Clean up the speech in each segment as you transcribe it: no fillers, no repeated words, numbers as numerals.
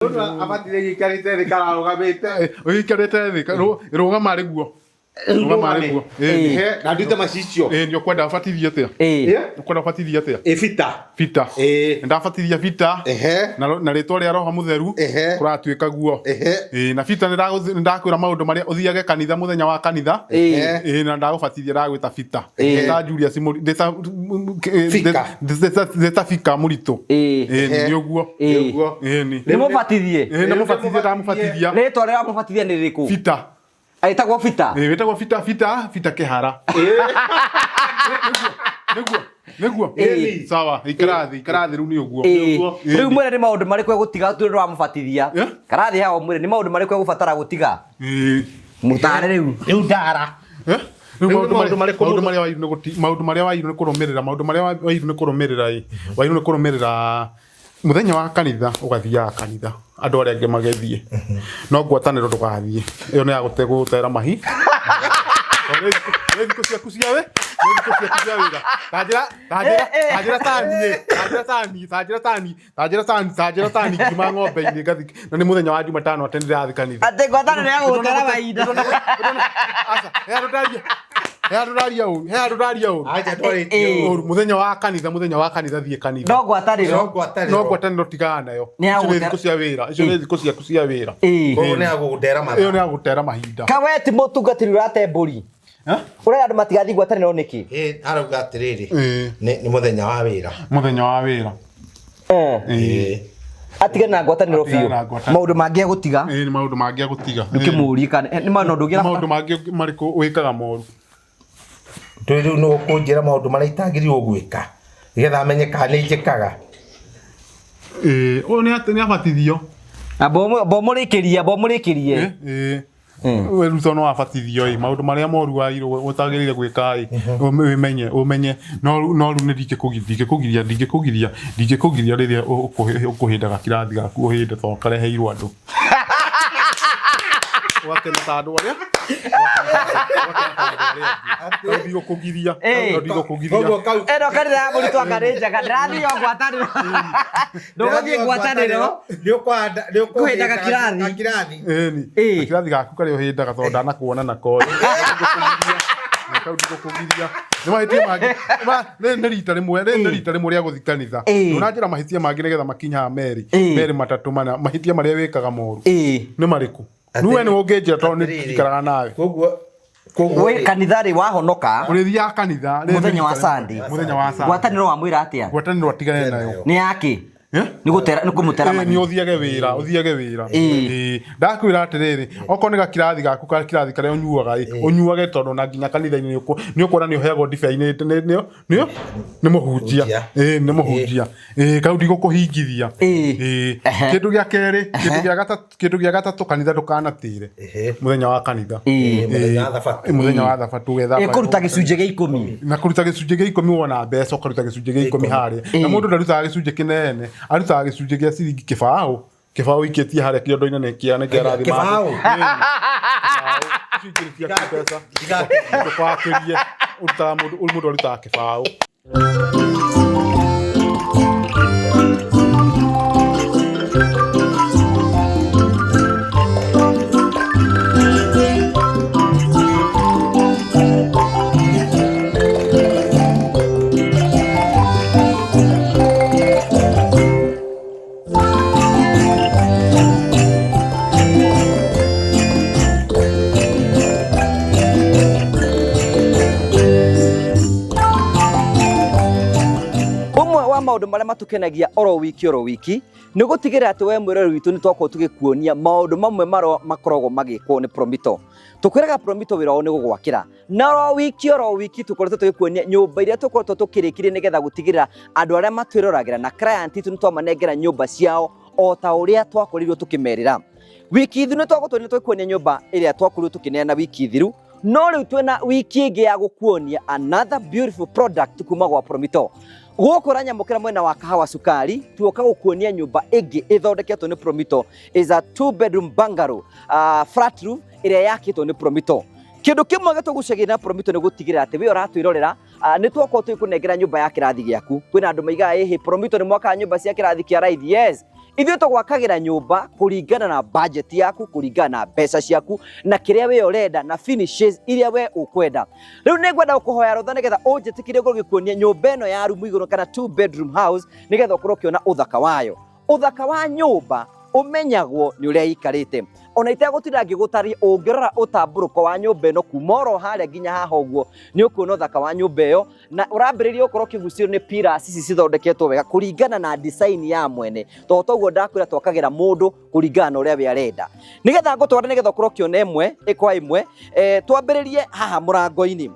Abatire gikarite ri kararugamite ugikarite ri rugama ri guo na ndute macicio ndio kwenda abatithia atia ukwenda abatithia atia fita ndabatithia fita na ritwa ria roho mutheru kuratuika guo na fita ndakwira maundu maria uthiage kanitha muthenya wa kanitha na ndagubatithia ndagwita fita ta Julius ndeta fika murito ni uguo ni mubatithie ndamubatithia ritwa ria mubatithia ni riku fita aitagwo fita wetagwo fita kihara niguo sawa ikarathi riu ni uguo riu mwere ni maundu mariku egutiga tu ndo amubatithia karathi hao mwere ni maundu mariku egubatara gutiga mutare riu ndara maundu maria wairu ni kurumirira muthenya wa kanitha ugathiaga kanitha andu aria ange magethie no ngwataniro ndugathie iyo ni ya gutera mahi Rethiko ciaku cia wira tajira tani kima ng'ombe-ini ngathi na ni muthenya wa Jumatano atendire athi kanitha ate ngwataniro ya gutera mahinda Hearudaria uru muthenya wa kanitha thie kanitha no ngwataniro tigana nayo icio ni thiko ciaku cia wira koguo ni ya gutera mahinda kawe ti mutungatiri urate mburi uraya andu matigathi ngwataniro niki arauga atiriri ni muthenya wa wira atige na ngwataniro biu maundu mangi egutiga ni maundu mangi egutiga ukimuri kana ni maundu ngira maundu mangi mariku wikaga moru riu no kunjira maundu maria itagirirwo gwika nigetha amenye kana ni njikaga o ni abatithio bomurikirie we ruto no abatithio maundu maria moru wairu utagirire gwika umenye no ru ni ndingikugiria riria ukuhindaga kirathi gaku uhinde to kareheirwo andu wakena tandu aria ndigo kugiria eno kanitha ya mũritũ angarĩnjaga ndĩrathiĩ o ngwatanĩro ndũgathiĩ ngwatanĩro kũhĩndaga kirathi kirathi gaku karĩa ũhĩndaga tondũ ndanakuona nako kugiria ni mahĩtia mangĩ nĩ rita rĩmwe rĩa gũthi kanitha ũnanjĩra mahĩtia mangĩ nĩgetha makinyaga merĩ matatũ mana mahĩtia marĩa wĩkaga moru nĩ marĩkũ niwe nĩ ũngĩnjĩra tondũ nĩ tũtikaraga nawe we kanitha ri wahonoka ũrĩthiaga kanitha muthenya wa Sunday ngwatanĩro wa mwĩra atia ngwatanĩro atigane nayo ni yake ni kumutera mani ni uthiage wira ndakwira atiriri oko ni gakirathi gaku kirathi karia unyuage tondu na nginya kanitha-ini ni ukora ni uheagwo ndibei ni muhunjia ni muhunjia kau ndigukuhingithia kindu gia keri kindu gia gatatu kanitha ndukanatire muthenya wa kanitha muthenya wa thabatu getha kuruta gicunje gia 10 na kuruta gicunje gia 10 wona mbeca ukaruta gicunje gia 10 haria na mundu ndarutaga gicunje kinene arutaga gicunje gia ciringi kibao ikitie haria kiondo-ini ne kia ne kirathi kibao ciringi cia pesa tukakirie urutaga mundu arutaga kibao maundu maria matukenagia oro wiki ni gutigira ati we mwirori witu ni twako tugikuonia maundu mamwe makoragwo magikwo ni Promito tukwiraga Promito wira wao ni gugwakira na oro wiki tukoretwo tugikuonia nyumba iria tukoretwo tukirikirie nigetha gutigirira andu aria matwiroragira na client itu ni twamanengera nyumba ciao o ta uria twakorirwo tukimerira wiki thiru ni twako twikuonia nyumba iria twakorirwo tukineana wiki thiru no riu twina wiki ingi ya gukuonia another beautiful product kuma gwa Promito gukora nyamukira mwena wa kahawa sukari tuoka gukuonia nyumba ingi ithondeketwo ni Promito is a 2-bedroom bungalow flat roof iria yakitwo ni Promito kindu kimwe gitugucagia na Promito ni gutigirira ati we uratwirorera ni twako twikunengera nyumba ya kirathi giaku kwina andu maigaga Promito ni mwaka nyumba cia kirathi kia raithi yes Ithuĩ tũgwakagira nyũmba kũringana na budget yaku, kũringana na mbeca ciaku na kĩrĩa we ũrenda na finishes iria we ũkwenda. Rĩu nĩngwenda gũkũhoya rũtha nĩgetha ũnjĩtĩkĩrie gũgĩkuonia nyũmba ĩno ya rumu igũrũ kana 2 bedroom house nĩgetha ũkorwo ũkĩona ũthaka wayo. Ũthaka wa nyũmba ũmenyagwo nĩ ũrĩa ikarĩte. Ona itegũtinda ngĩgũtaria ũngĩrora ũtambũrũko wa nyũmba ĩno kuma oro harĩa nginya haha ũguo nĩ ũkuona ũthaka wa nyũmba ĩyo na ũrambĩrĩria gũkorwo ũkĩgucĩrĩrio nĩ pillars ici cithondeketwo wega kũringana na design ya mwene. Toguo ndakwĩra twakagĩra mũndũ kũringana na ũrĩa we arenda. Nĩgetha ngũtware nĩgetha ũkorwo ũkĩona ĩmwe ĩkwa ĩmwe, twambĩrĩrie haha mũrango-inĩ.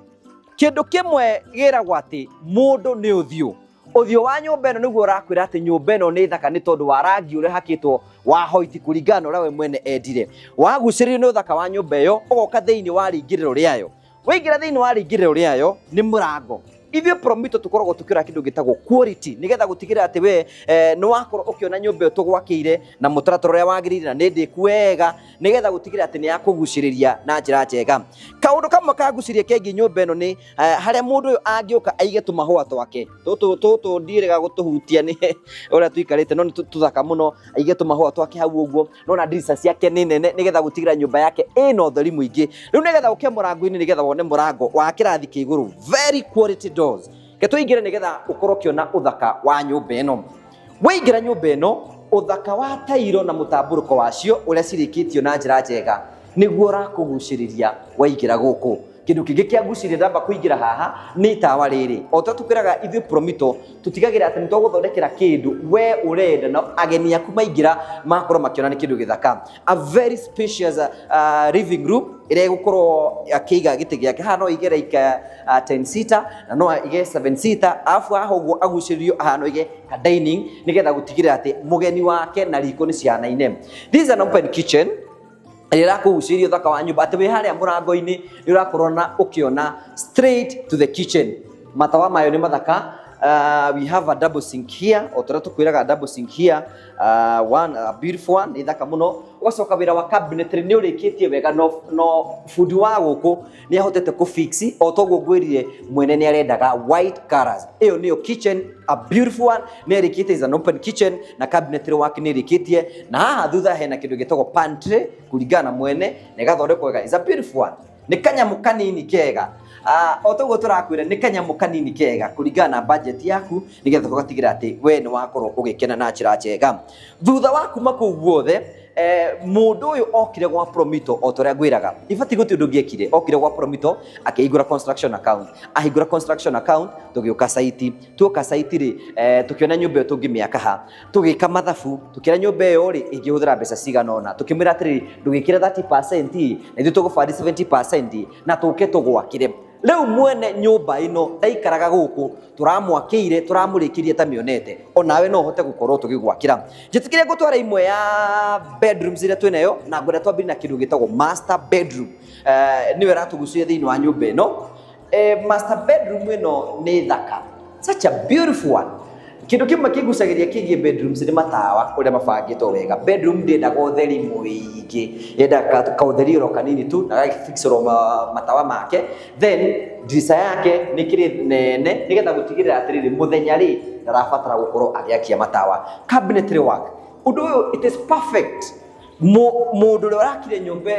Kĩndũ kĩmwe gĩragwo atĩ mũndũ nĩ ũthiũ. Ũthiũ wa nyũmba ĩno nĩguo ũrakwĩra atĩ nyũmba ĩno nĩ thaka nĩ tondũ wa rangi ũrĩa hakĩtwo wa white kũringana na ũrĩa we mwene endire. Wagucĩrĩrio nĩ ũthaka wa nyũmba ĩyo ũgoka thĩinĩ wa rĩingĩrĩro rĩayo. Waingĩra thĩinĩ wa rĩingĩrĩro rĩayo nĩ mũrango. Ithuĩ Promito tũkoragwo tũkĩrora kĩndũ gĩtagwo quality nĩgetha gũtigĩrĩra atĩ we nĩ wakorwo ũkĩona nyũmba ĩyo tũgwakĩire na mũtaratara ũrĩa wagĩrĩire na nĩ ndĩku wega nĩgetha gũtigĩrĩra atĩ nĩ yakũgucĩrĩria na njĩra njega. Kaũndũ kamwe kagucĩrĩria kĩgiĩ nyũmba ĩno nĩ harĩa mũndũ ũyũ angĩũka aige tũmahũa twake. Tũtũ ndirĩga gũtũhutia nĩ ũrĩa tũikarĩte no nĩ tũthaka mũno, aige tũmahũa twake hau ũguo, no na ndirica ciake nĩ nene nĩgetha gũtigĩrĩra nyũmba yake ĩna ũtheri mũingĩ. Rĩu nĩgetha ũke mũrango-inĩ nĩgetha wone mũrango wa kĩrathi kĩa igũrũ, very quality doors. Ketũingĩre nĩgetha ũkorwo ũkĩona ũthaka wa nyũmba ĩno. Waingĩra nyũmba ĩno, ũthaka wa tairo na mũtambũrũko wacio ũrĩa cirĩkĩtio na njĩra njega nĩguo ũrakũgucĩrĩria waingĩra gũkũ. Kĩndũ kĩngĩ kĩagucĩrĩria ndamba kũingĩra haha nĩ itawa rĩrĩ. O ta tũkwĩraga ithuĩ Promito tũtigagĩra atĩ nĩ twagũthondekera kĩndũ we ũrenda na ageni aku maingĩra makorwo makĩona nĩ kĩndũ gĩthaka. A very spacious living room ĩrĩa ĩgũkorwo akĩiga gĩtĩ gĩake. Haha no ĩige like 10 seater na no ĩige 7 seater, arabu haha ũguo agucĩrĩrio haha no ĩige ka dining nĩgetha gũtigĩrĩra atĩ mũgeni wake na riko nĩ cianaine. This is an open kitchen ĩrĩa kũgucĩrĩrio thaka wa nyũmba atĩ wĩ harĩa mũrango-inĩ nĩ ũrakorwo na ũkĩona straight to the kitchen. Matawa mayo nĩ mathaka. We have a double sink here, o tũrĩa tũkwĩraga double sink here, one beautiful one, nĩ thaka mũno. Ũgacoka wĩra wa cabinetry nĩ ũrĩkĩtie wega no fundi wa gũkũ nĩ ahotete kũ-fix o toguo ngwĩrire mwene nĩ arendaga white colors. Ĩyo nĩyo kitchen, a beautiful one, nĩ ĩrĩkĩtie, is an open kitchen na cabinetry wake nĩ ĩrĩkĩtie. Na haha thutha hena kĩndũ gĩtagwo pantry kũringana na mwene na ĩgathondekwo wega, is a beautiful one. Nĩ kanyamũ kanini kega. O toguo tũrakwĩra nĩ kanyamũ kanini kega kũringana na budget yaku nĩgetha ũgatigĩra atĩ we nĩ wakorwo ũgĩkena na njĩra njega. Thutha wa kuma kũu guothe, mũndũ ũyũ okire gwa Promito o torĩa ngwĩraga, ibatiĩ gũtirĩ ũndũ ũngĩekire. Okire gwa Promito akĩhingũra construction account. Ahingũra construction account, tũgĩũka site. Tuoka site rĩ, tũkĩona nyũmba ĩyo tũngĩmĩaka ha, tũgĩka mathabu, tũkĩra nyũmba ĩyo rĩ ĩngĩhũthĩra mbeca cigana ũna. Tũkĩmwĩra atĩrĩ ndũgĩkĩre 30% na ithuĩ tũgũbandi 70% na tũke tũgwakĩre. Rĩu mwene nyũmba ĩno ndaikaraga gũkũ, tũramwakĩire, tũramũrĩkĩrie ta mĩonete. Onawe no ũhote gũkorwo tũgĩgwakĩra. Njĩtĩkĩrie ngũtwara imwe ya bedrooms iria twĩnayo na ngwenda twambĩrĩrie na kĩndũ gĩtagwo master bedroom. Nĩwe ratũgucĩrĩria thĩinĩ wa nyũmba ĩno. Master bedroom ĩno nĩ thaka, such a beautiful one. Kĩndũ kĩmwe kĩgucagĩria kĩgiĩ bedrooms nĩ matawa ũrĩa mabangĩtwo wega. Bedroom ndĩendaga ũtheri mũingĩ, yendaga kaũtheri oro kanini tu na gagĩfixĩrwo matawa make. Then ndirica yake nĩ kĩrĩ nene nĩgetha gũtigĩrĩra atĩrĩrĩ mũthenya rĩ ndarabatara gũkorwo agĩakia matawa. Cabinetry work, ũndũ ũyũ it is perfect. Mũndũ ũrĩa ũrakire nyũmba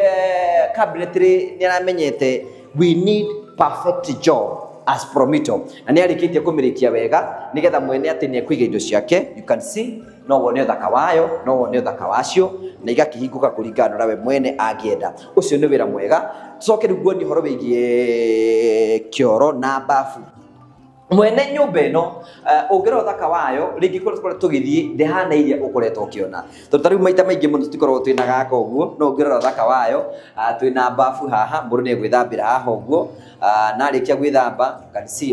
cabinetry nĩ aramenyete we need perfect job as Promito na nĩ arĩkĩtie kũmĩrĩkia wega nĩgetha mwene atĩ nĩ ekũiga indo ciake. You can see no wone ũthaka wayo, no wone ũthaka wacio na igakĩhingũka kũringana na we mwene angĩenda. Ũcio nĩ wĩra mwega. Tũcoke rĩu nguonie ũhoro wĩgiĩ kĩoro na bafu. Mwene nyũmba ĩno ũngĩrora ũthaka wayo rĩngĩ kũrĩa tũgĩthiĩ ndĩhana iria ũkoretwo ũkĩona. Tondũ ta rĩu maita maingĩ mũno tũtikoragwo twĩna gaka ũguo, no ũngĩrora ũthaka wayo twĩna bafu haha, mũndũ nĩ egwĩthambĩra haha ũguo na arĩkia gwĩthamba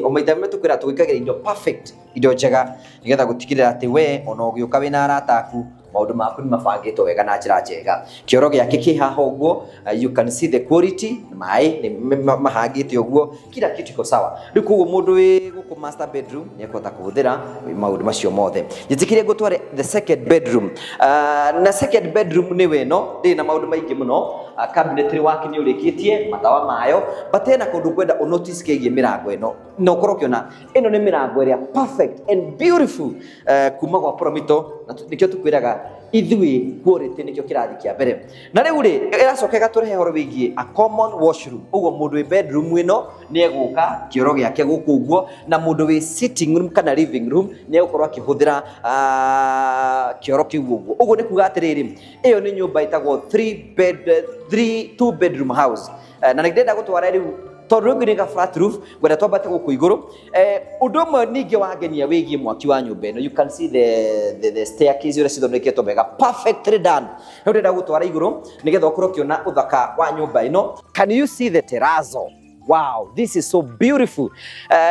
o maita mamwe tũkwĩra tũgĩkagĩra indo perfect, indo njega nĩgetha gũtigĩrĩra atĩ we ona ũgĩũka wĩna arata aku maũndũ maku nĩ mabangĩtwo wega na njĩra njega. Kĩoro gĩake kĩ haha ũguo, you can see the quality, maĩ nĩ mahangĩte ũguo, kila kitu kiko sawa. Rĩu koguo mũndũ wĩ gũkũ master bedroom nĩ ekũhota kũhũthĩra maũndũ macio mothe. Njĩtĩkĩrie ngũtware the second bedroom. Na second bedroom nĩ weno ndĩ na maũndũ maingĩ mũno. Cabinetry wake nĩ ũrĩkĩtie, matawa mayo, but hena kũndũ kwenda o notice kĩgiĩ mĩrango ĩno na ũkorwo ũkĩona ĩno nĩ mĩrango ĩrĩa perfect and beautiful kuma gwa Promito. Na nĩkĩo tũkwĩraga ithui quality nikio kirathi kia mbere na riu ri iracoka igaturehe horo wigie a common washroom uguo mundu wi bedroom ino ni eguka kioro giake guku uguo na mundu wi sitting room kana living room ni egukorwo akihuthira kioro kiu uguo uguo ni kuga atiriri iyo ni nyumba itagwo 2 bedroom house na nigenda gutwara riu tondu ngi ga flat roof gwenda twambate guku iguru undu mwe ningi wangenia wigie mwaki wa nyumba ino you can see the staircase ure cithondeketwo wega perfectly done no ndenda gutwara iguru nigetha ukorwo kiona uthaka wa nyumba ino. Can you see the terrazzo? Wow, this is so beautiful.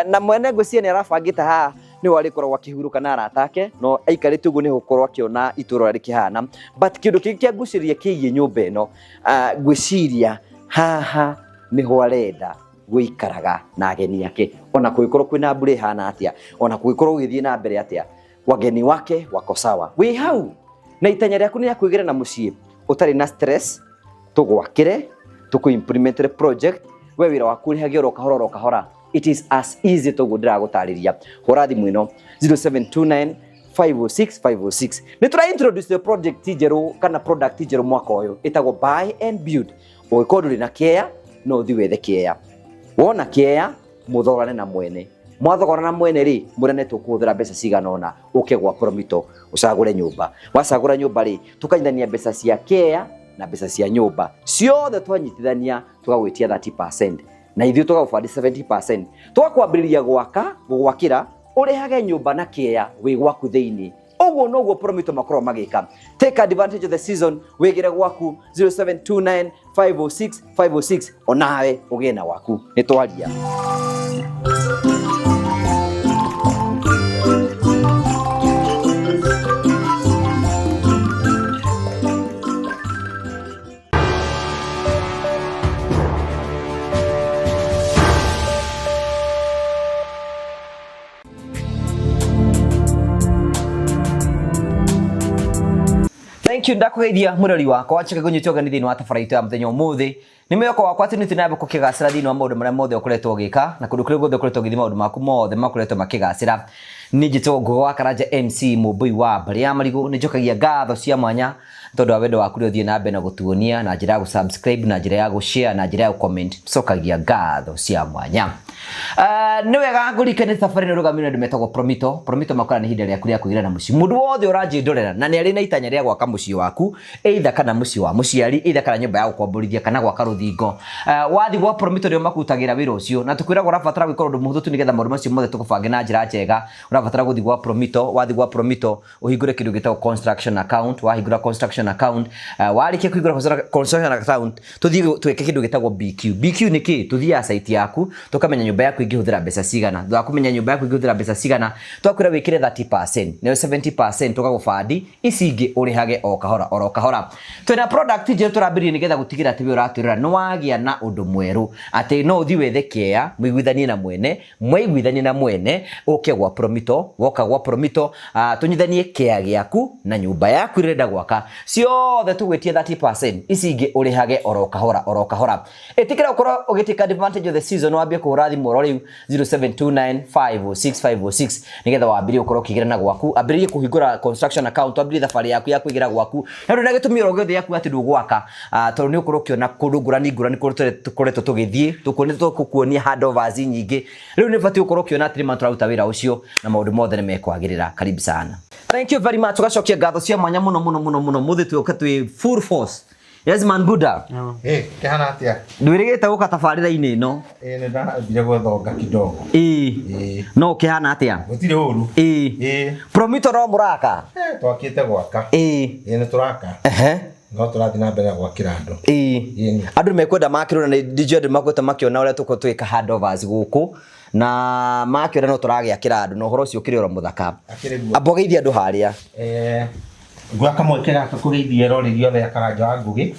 Na mwene ngwiciria ni arabangita haha ni wari korwo akihuruka na aratake no aikarite uguo ni gukorwo akiona ituro rikihana but kindu kingi kia nguciria kigie nyumba ino ngwiciria haha niho arenda guikaraga na ageni yake ona kuikorwo kwina mbura hana atia ona kuikorwo githie na mbere atia wageni wake wako sawa wi hau na itanya ryaku ni yakuigera na mucii utari na stress tugwakire tuku implement the project we wira waku ni hagio roka hora it is as easy to gudira gutariria hora thimu ino 0729 506 ni tura introduce the project tijeru kana product tijeru mwaka uyu itago buy and build uikoduri na care no thi wethe kieya wona kieya muthorane na mwene mwathogora na mwene ri murane tukuthira mbeca ciganona ukegwa promito ucagure nyumba wacagura nyumba ri tukanyithania mbeca cia kieya na mbeca cia nyumba ciothe twanyitithania tugagwitia 30% na ithuĩ tugagufandi 70% tugakwambĩrĩria gwakira urihage nyumba na kieya wi gwaku thiini uguo noguo promito makorwo magika. Take advantage of the season wigire gwaku 0729 506 onawe ugena waku ni twaria. Thank you ndakugeithia murori wakwa wachika gunyitio gani thini wa tabaraitu ya muthenya umuthi ni mweko wakwa ati nitu nabe kukigacira thini wa maundu maria mothe ukoretwo gika na kundu kuri gothe ukoretwo githima maundu maku mothe makoretwo makigacira ni njito Ngugi wa Karanja MC Mubui wa Mbari ya Marigu ni njokagia ngatho cia mwanya tondu wa wendo waku ri uthie na mbe na gutuonia na njira ya subscribe na njira ya gushare na njira ya comment cokagia ngatho cia mwanya. Ni wega ngurikane safari no rugamiro ndimetagwo Promito makora ni hinda ryaku rya kugira na muci mundu wothe uraji ndorera na ni ari na itanya rya gwaka muci waku either kana muci wa muciari either kana nyumba ya gukomborithia kana gwaka ruthingo wathi gwa Promito rio makutagira wira ucio na tukwira urabatara gwikora undu muhuthu tu nigetha maundu macio mothe tukubange na njira njega urabatara guthi gwa Promito wathi gwa Promito uhingure kindu gitagwo construction account wahingura construction account warikia kuhingura construction account tuthie tweke kindu gitagwo BQ ni ki tuthia site yaku tukamenya nyumba yaku ingihuthira mbeca cigana thwa kumenya nyumba yaku ingihuthira mbeca cigana twakwira wikire 30% na 70% tukagufandi icingi urihage o kahora twina product je turabirie nigetha gutigira ati we uratirira no wagia na undu mweru ati no uthi wethe kieya mwiguithanie na mwene uke gwa Promito woka gwa Promito tunyithanie kieya giaku na nyumba yaku irenda gwaka ciothe tugwetie 30% icingi urihage oro kahora etikira ukorwo ugitika advantage of the season wambie kuhura thimũ riu 0729506506 nigetha wambirie ukorwo kigirana gwaku ambirie kuhingura construction account ambirie thabari yaku ya kuigira gwaku na ndu ndagitumira rogothe yaku ati ndugwaka tondu ni ukorwo kiona kundu ngurani tukoretwo tugithie tukonetwo kukuonia handovers nyingi riu ni bati ukorwo kiona ati ma turaruta wira ucio na maundu mothe ni mekwagirira. Karibu sana. Thank you very much. Tugacokia ngatho cia mwanya muno muthi tuoka twi full force. Yes man Buddha. Kihana atia? Ndwirigite guka tabarira-ini ino. Ni ndambire guthonga kidogo. No kihana atia? Gutire uru. Promito no muraka. Twakite gwaka. Ni turaka. No turathi na mbere gwakira andu. Andu mekwenda makirwo na DJ andu makwenda makiona uria tuko twika handovers guku na makiona no turagiakira andu no horo ucio kiri oro muthaka. Abogeithia andu haria. Gwaka mweke gaka kugeithia rori riothe ya Karanja wa Ngugi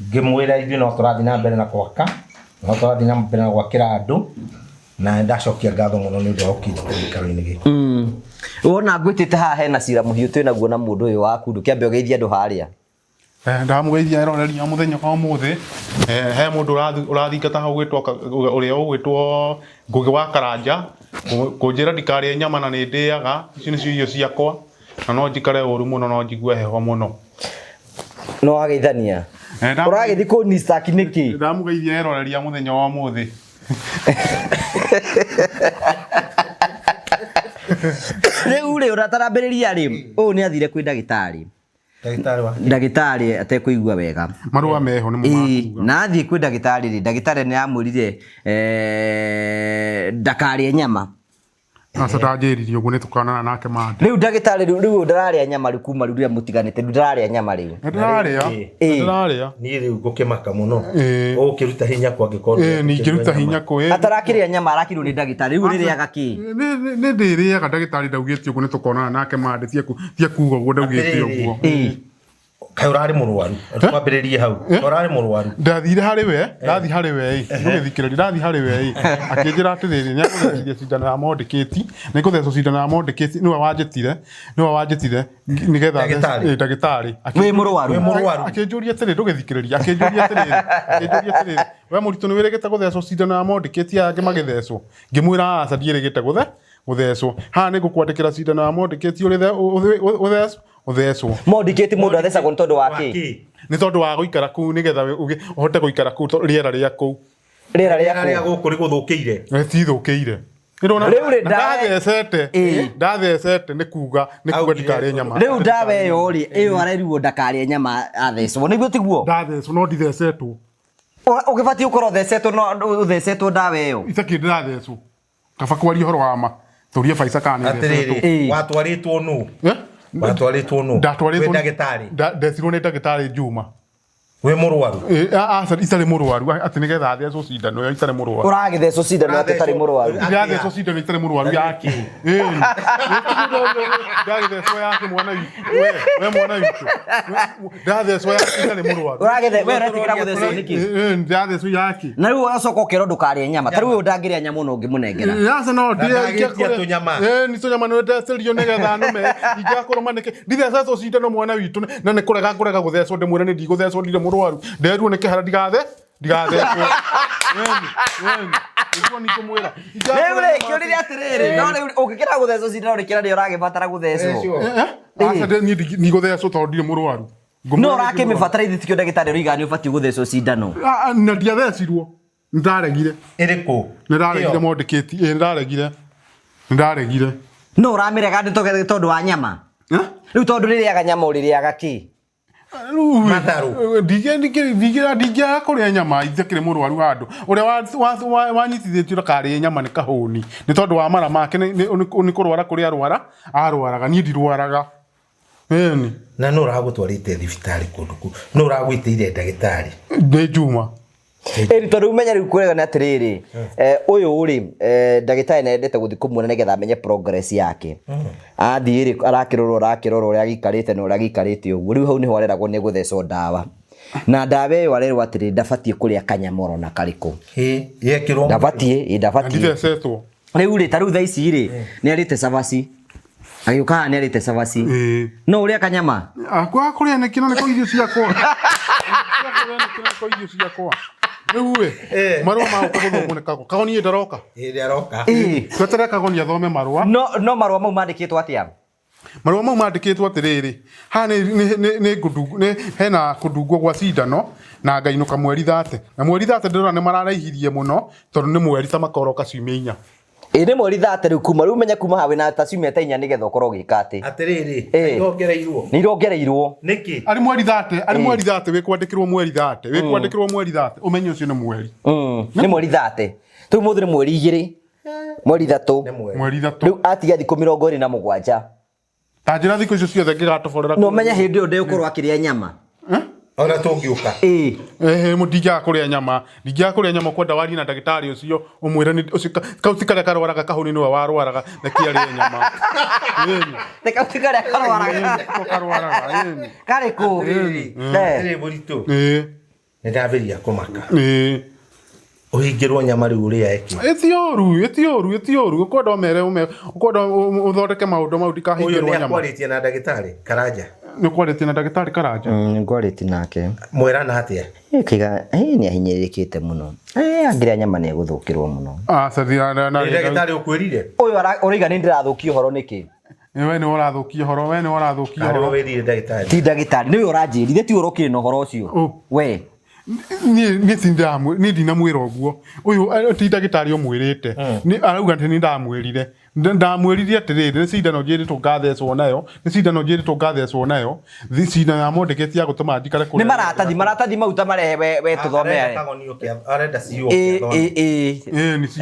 ngimwira ithuĩ no tũrathi na mbere na gwaka no tũrathi na mbere na gwakĩra andũ na ndacokia ngatho mũno nĩ ũndũ wa ũkĩnjĩtĩra gĩikaro-inĩ gĩkĩ. Wona ngwĩtĩte haha hena cira mũhiũ twĩ naguo na mũndũ ũyũ waku ndũkĩambe ũgeithia andũ harĩa. Ndamugeithia iroreria muthenya wa muthi he mundu urathingata hau gwitwo uria ugwitwo Ngugi wa Karanja kunjira ndikarie nyama na ni ndiaga ici ni irio ciakwa na no njikare ũru mũno no njigue heho mũno no ageithania ũragethi kũ nistaki nĩkĩ ndamugeithia eroreria mũthenya wa mũthĩ rĩu rĩ ũratarambĩrĩria rĩ ũũ nĩ athire kwĩ ndagĩtarĩ atekũigua wega marũa meho nĩ mũmakuga na athiĩ kwĩ ndagĩtarĩ rĩ ndagĩtarĩ nĩ amwĩrire ndakarĩe nyama Asa tajiririe uguo nitukanana nake mande. Riu ndagitari riu ndararĩa nyama riu kuma riu mutiganite ndararĩa nyama riu. Ndararĩa. Ni riu ngukimaka muno. Ukiruta hinya kwa gikorwo. Ni ngiruta hinya kwa. Atarakĩrĩa nyama arakirwo ni ndagitari riu rĩrĩaga ki. Ni ndirĩaga ndagitari ndaugĩte uguo nitukonana nake mande tie kuga uguo ndaugĩte uguo. Kai urari murwaru twambiririe hau urari murwaru ndathire hari we ndugithikĩrĩria ndathi hari we akĩnjĩra atĩrĩrĩ nĩ akũthecithia cindano ya mondĩkĩti nĩ kũthecwo cindano ya mondĩkĩti nĩwe wanjĩtire nĩgetha ndagĩtarĩ wĩ mũrwaru akĩnjũria atĩrĩrĩ ndũgĩthikĩrĩria akĩnjũria atĩrĩrĩ we mũritũ nĩ wĩrĩgĩte gũthecwo cindano ya mondĩkĩti yake magĩthecwo ngĩmwĩra aca ndiĩrĩgĩte gũthecwo haha nĩ ngũkwandĩkĩra cindano ya mondĩkĩti uthecwo mondiketi mundu athecagwo ntondu wake ni tondu wa guikara kuu nigetha uhote guikara kuu riera ria kuu riera guku ri guthukiire ti thukiire irona ndathecete ni kuga ndikarĩe nyama riu ndawa iyo ri iyo arerirwo ndakarĩe nyama athecwo niguo tiguo ndathecwo no ndithecetwo ugibatie ukorwo thecetwo no uthecetwo ndawa iyo itakĩ ndirathecwo kaba kwaria horo wa ma thuria Faiza kana thecetwo watwaritwo nu batwaritwo no ndatwaritwo ndagĩtarĩ ndecirwo nĩ ndagĩtarĩ Juma we mũrwaru aca itarĩ mũrwaru atĩ nĩgetha athecwo cindano ya itarĩ mũrwaru ũragĩthecwo cindano atarĩ mũrwaru ndathecwo cindano itarĩ mũrwaru yake ndathecwo yake mwana witũ we mwana witũ ndathecwo yake itarĩ mũrwaru ũragĩthecwo we ũretigĩra gũthecwo nĩkĩ ndathecwo yake na rĩu ũgacoka ũkerwo ndũkarĩe nyama ta rĩu ndangĩrĩa nyama ũno ũngĩmũnengera aca no ndĩgĩtia tũnyama nĩ tũnyama nĩ ndecerio nĩgetha nũme ingĩakorwo manĩke ndithecetwo cindano mwana witũ na nĩ kũrega gũthecwo ndĩmwĩre nĩ ndigũthecwo ndire mũrwaru nderwo nĩ kĩhara ndigathecwo nĩguo nikumwĩra rĩu rĩ kĩũrire atĩrĩrĩ no rĩu ũngĩkĩra gũthecwo cindano rĩkĩra nĩ ũragĩbatara gũthecwo aca nĩ gũthecwo tondũ ndirĩ mũrwaru no ũrakĩmĩbatara ithe tikĩo ndagĩtarĩ ũigana nĩ ũbatiĩ gũthecwo cindano na ndiathecirwo nĩndaregire ĩrĩkũ nĩndaregire mondĩkĩti nĩndaregire no ũramĩrega nĩ tondũ wa nyama rĩu tondũ rĩrĩaga nyama ũrĩrĩaga kĩ matharu ndingĩaga kũrĩa nyama itakĩrĩ mũrwaru handũ ũrĩa wanyitithĩtio ndakarĩe nyama nĩ kahũni nĩ tondũ wa mara make nĩ kũrwara kũrĩa arwaraga niĩ ndirwaraga na no ũragũtwarĩte thibitarĩ kũndũ kũu no ũragwĩtĩire ndagĩtarĩ nĩ Juma eri tondũ umenya rĩu kwega nĩ atĩrĩrĩ ũyũ rĩ ndagĩtarĩ nĩendete gũthiĩ kũmuona nĩgetha amenye progress yake athiĩ rĩ arakĩrorwo ũrĩa gĩikarĩte na ũrĩa gĩikarĩte ũguo rĩu hau nĩho areragwo nĩ gũthecwo ndawa na ndawa ĩyo arerwo atĩrĩrĩ ndabatiĩ kũrĩa kanyamoro na karĩkũ yekĩrwo ndabatiĩ ndithecetwo rĩu rĩ ta rĩu thaa ici rĩ nĩ arĩte cabaci agĩũkaga nĩ arĩte cabaci no ũrĩa kanyama kũrĩa nĩ kĩno nĩ kũ irio ciakwa rĩu marũa ma gũthomwo nĩ kago kagonia ndaroka twetere kagonia thome marũa no marũa mau mandĩkĩtwo atĩa marũa mau mandĩkĩtwo atĩrĩrĩ haha nĩ hena kũndungwo gwa cindano na ngainũka mweri 30 na mweri 30 ndĩrona nĩ mararaihirie mũno tondũ nĩ mweri ta makoroka ciumia 4 nĩ mweri 30 rĩu kuma rĩu menya kuma hawe na ta ciumia ta 4 nĩgetha ũkorwo ũgĩka atĩ atĩrĩrĩ nĩ irongereirwo nĩkĩ arĩ mweri 30 wĩkwandĩkĩrwo mweri 30 ũmenye ũcio nĩ mweri nĩ mweri 30 tũu mũthĩ nĩ mweri 2 mweri 3 rĩu atiga thikũ 27 ta njĩra thikũ icio ciothe ngĩgatoborera no menya hĩndĩ ĩyo ndĩgũkorwo akĩrĩa nyama ona tũngĩũka ndingĩaga kũrĩa nyama kwenda warie na ndagĩtarĩ ũcio ũmwĩre kauti karĩa karwaraga kahũni nĩwe warwaraga reke arĩe nyama kauti karĩa karwaraga karĩkũ rĩ mũritũ nĩ ndambĩrĩria kũmaka ũhingĩrwo nyama rĩu ũrĩa ĩti ũru ũkwenda ũmere ũkwenda ũthondeke maũndũ mau ndikahingĩrwo nyama ũyũ nĩ akwarĩtie na ndagĩtarĩ Karanja nĩ kwarĩtie na ndagĩtarĩ Karanja nĩkwarĩtie nake mwerana atĩa kiga nĩ ahinyĩrĩkĩte mũno angĩrĩa nyama nĩ egũthũkĩrwo mũno ndagĩtarĩ ũkwĩrire ũyũ ũraiga nĩ ndĩrathũkio horo nĩkĩ we ni warathukia horo we ni warathukia horo wĩrire ndagĩtarĩ ti ndagĩtarĩ nĩwe ũranjĩrire ti ũrokire na ũhoro ũcio we ni ndinamwĩra ũguo ũyũ ti ndagĩtarĩ ũmwĩrĩte arauga atĩ nĩ ndamwĩrire atĩrĩrĩ nĩ cindano njĩrĩtwo ngathecwo nayo nĩ cindano njĩrĩtwo ngathecwo nayo cindano ya mwandĩkĩte ya gũtũma njikare kũrĩa nĩ maratathi mau ta marehe we tũthome arenda CEO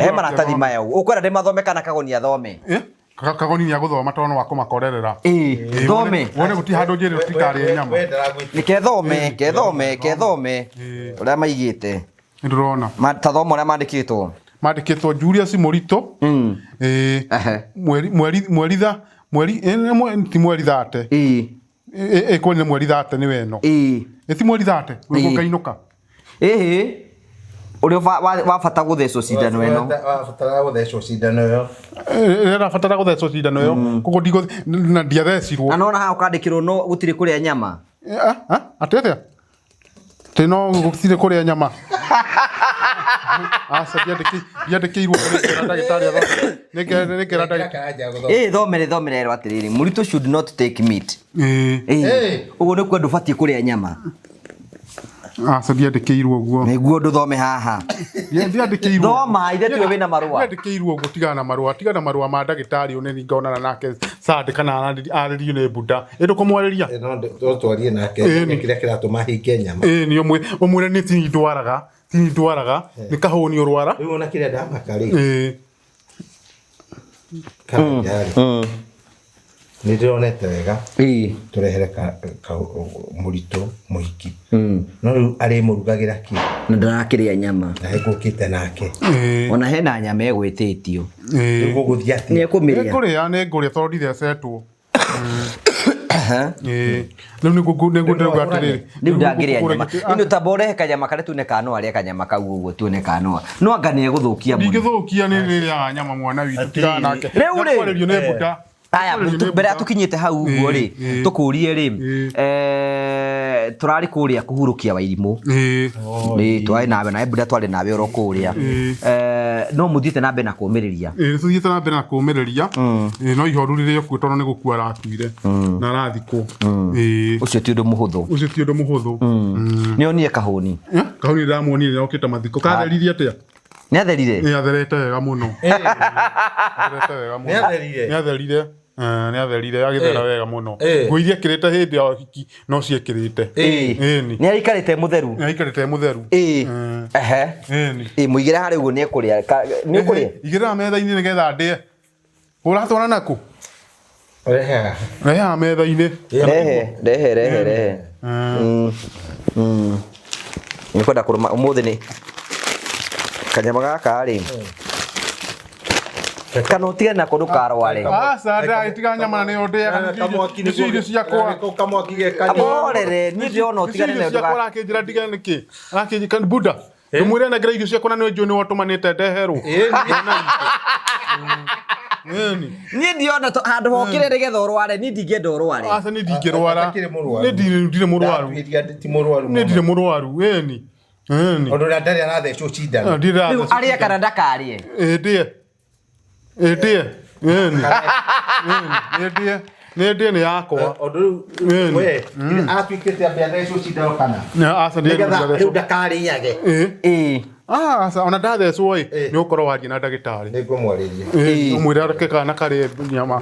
he maratathi maya ũkwenda ndĩmathome kana Kagoni athome Kagoni nĩ agũthoma tondũ no akũmakorerera thome wone gũti handũ njĩrĩ tũtikarĩe nyama nĩ kethome ũrĩa maigĩte ndĩrona ta thoma ũrĩa mandĩkĩtwo Julius Mũritũ mweri thate kwani nĩ mweri thate nĩ weno ti mweri thate ũkainũka ũrĩa wabata gũthecwo cindano ĩno rabatara gũthecwo cindano ĩyo koguo na ndiathecirwo na nona haha ũkandĩkĩrwo no gũtirĩ kũrĩa nyama atĩa no gũtirĩ kũrĩa nyama aca ndiandĩkĩirwo ndagĩtarĩ nĩngera ndagĩtarĩ thomere atĩrĩrĩ Mũritũ should not take meat ũguo nĩ kwenda ũbatiĩ kũrĩa nyama aca ndiandĩkĩirwo ũguo nĩguo ndũthome haha thoma ithe tiwe wĩna marũa ndiandĩkĩirwo ũguo tigana na marũa ma ndagĩtarĩ ũneni ngaonana nake Sande kana arĩrio nĩ Buddha ndũkũmwarĩria twarie nake kĩrĩa kĩratũma hinge nyama nĩ ũmwĩre nĩ tini ndwaraga nĩ kahũni ũrwara rĩu ona kĩrĩa ndamaka rĩ kana nĩ ndĩronete wega tũrehere Mũritũ mũhiki no rĩu arĩmũrugagĩra kĩ na ndarakĩrĩa nyama na hegũkĩte nake ona hena nyama egwĩtĩtio gũgũthiĩ atĩ nĩkũrĩa nĩngũrĩa tondũ ndithecetwo rĩu nĩguo ndĩrauga atĩrĩrĩ rĩu ndangĩrĩa nyama ĩno tamba ũrehe kanyama karĩa tuone kana no arĩa kanyama kau ũguo tuone kana no anga nĩ egũthũkia mũno ndingĩthũkia nĩ rĩrĩa nyama mwana witũ tigana nake rĩu rĩ kwarĩrio nĩ Buddha aya mbere ya tukinyite hau uguo ri tukurie ri turari kuria kuhurukia Wairimũ ni twari nawe na Buddha twari nawe oro kuria no muthiite na mbere na kumiriria tuthiite na mbere na kumiriria no ihoru rĩrĩa kuo tondũ nĩ gũkua arakuire na arathikwo ucio ti undu muhuthu ni onire kahuni ndamuonire na okĩte mathiko katheririe atĩa nĩ atherire nĩ atherete wega mũno nĩ atherire agĩthera wega mũno nguo iria ekĩrĩte hĩndĩ ya ũhiki no ciekĩrĩte nĩ aikarĩte mũtheru mũigĩre harĩ ũguo nĩ ekũrĩa igĩrĩra metha-inĩ nĩgetha ndĩe ũratwara nakũ rehe metha-inĩ rehe nĩ kwenda kũrũma ũmũthĩ nĩ kanyama gaka rĩ kana utige na kundu karware aca ndagitiga nyama na nĩ ndĩaga nĩ irio ciakwa kamwaki geka amorere ni ndiona utigane na nduga arakĩnjĩra ndigane nĩkĩ arakĩnjĩra Buddha ndĩmwĩre na ngira irio ciakwa na nĩ njũĩ nĩ watũmanĩte ndeherwo ni ndiona handũ hokire nĩgetha ũrware ni ndingĩenda ũrware aca nĩ ndingĩrwara nĩ ndirĩ mũrwaru ĩni ũndũ ũrĩa ndarĩ arathecwo cindano rĩu arĩe kana ndakarĩe ndĩe nĩ nĩ yakwa ũndũ rĩu we atuĩkĩte ambia athecwo cindano kana aca rĩu ndakarĩage aca ona ndathecwo nĩ ũkorwo warie na ndagĩtarĩ nĩngũmwarĩria ũmwĩre areke kana karĩe nyama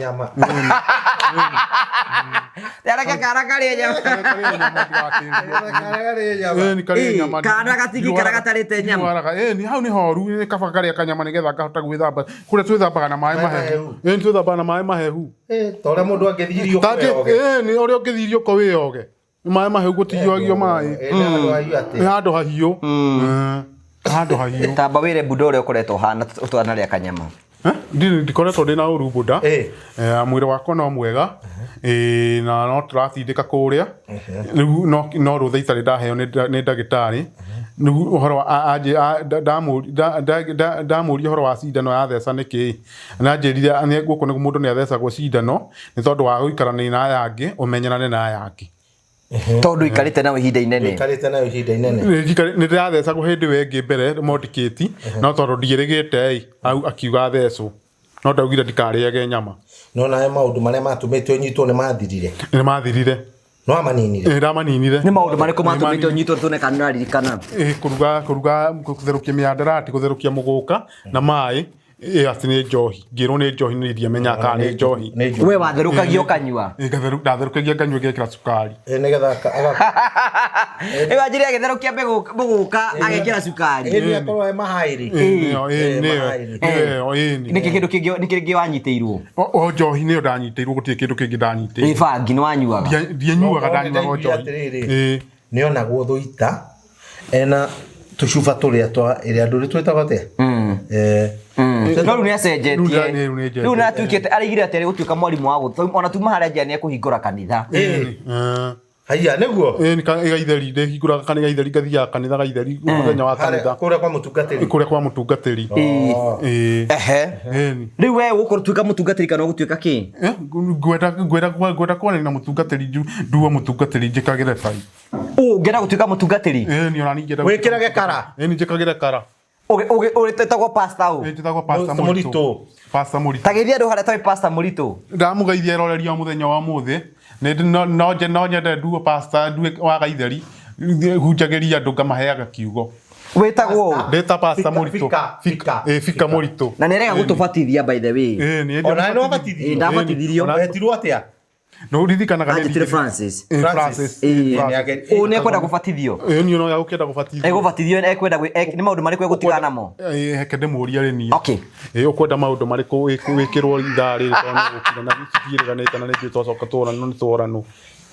areke kana karĩe nyama kana gatigi kana gatarĩte nyama hau nĩ horu nĩ kaba karĩa kanyama nĩgetha ngahota gwĩthamba kũrĩa twĩthambaga na maĩ mahehu twĩthambaga na maĩ mahehu ta ũrĩa mũndũ angĩthirio nĩ ũrĩa ũngĩthirio ko wĩoge maĩ mahehu gũtiyagio maĩ nĩ handũ hahiũ tamba wĩre Buddha ũrĩa ũkoretwo hana ũtwanarĩa kanyama ndikoretwo ndĩ na ũru Buddha mwĩrĩ wakwa no mwega na no tũratindĩka kũrĩa rĩu no rũtha itarĩ ndaheo nĩ ndagĩtarĩ rĩu ũhoro ndamũria ũhoro wa cindano ya theca nĩkĩ na njĩrire gũkũ nĩ mũndũ nĩ athecagwo cindano nĩ tondũ wa gũikarania na aya angĩ ũmenyerane na aya angĩ tondu ikarite na ihinda inene nĩ ndĩrathecagwo hĩndĩ we ĩngĩ mbere modicate no tondũ ndierĩgĩte au akiuga thecwo no ndaugire ndikarĩage nyama no nawe maũndũ marĩa matũmĩte ũnyitwo nĩ mathirire nĩ mathirire no amaninire ndamaninire nĩ maũndũ marĩkũ matũmĩte ũnyitwo tũne kana nĩũraririkana kũruga gũtherũkia mĩandarati gũtherũkia mũgũka na maĩ ati nĩ njohi ngĩrwo nĩ njohi nĩ ndiamenya kana nĩ njohi we watherũkagia ũkanyua ndatherũkagia nganyua ngekĩra cukari nĩgetha wanjĩrĩ agĩtherũkia mũgũka agekĩra cukari nĩ akorwo e mahairi nĩkĩ kĩndũ kĩngĩ wanyitĩirwo o njohi nĩyo ndanyitĩirwo gũtirĩ kĩndũ kĩngĩ ndanyitĩirwo bangi nĩ wanyuaga ndianyuaga ndanyuaga njohi nĩonagwo thũita ena tũcuba tũrĩa ĩrĩa andũ twĩtagwo atĩa no rĩu nĩacenjetie rĩu natuĩkĩte arĩgire atĩ gũtuĩka mwarimũ wa gũthoma ona tuma harĩa nja nĩekũhingũra kanitha haya nĩguo gaitheri ndĩhingũraga kanitha gaitheri ngathiaga kanitha gaitheri mũthenya wa kanitha kũrĩa kwa mũtungatĩri rĩu we ũgũtuĩka mũtungatĩri kana ũgũtuĩka kĩ ngwenda kwaria na mũtungatĩri nduo mũtungatĩri njĩkagĩre tai ũngĩenda gũtuĩka mũtungatĩri nĩ ona ningĩ wĩkĩrage kara nĩ njĩkagĩre kara ũrĩtetagwo pasta ũ njĩtagwo pasta mũritũ pasta mũritũ tageithia andũ harĩa tawĩ pasta mũritũ ndamũgeithia roreria mũthenya wa mũthĩ no nyende nduo pasta nduo wa gaitheri hunjagĩria andũ ngamaheaga kiugo wĩtagwo ndeta pasta mũritũ fika mũritũ na nĩrega gũtũbatithia by the way ona nĩ wabatithio ndabatithirio wetirwo atĩa no ririkanaga nĩ Francis nĩekwenda gũbatithio nĩ no yakenda gũbatithio egũbatithio ekwenda nĩ maũndũ marĩkũ egũtigana namo heke ndĩmũria rĩ niĩ okay ũkwenda maũndũ marĩkũ wĩkĩrwo ithaa rĩrĩ tondũ gũkira na gĩtiĩrĩganĩte na nĩngĩ twacoka tũranũ nĩ tũranũ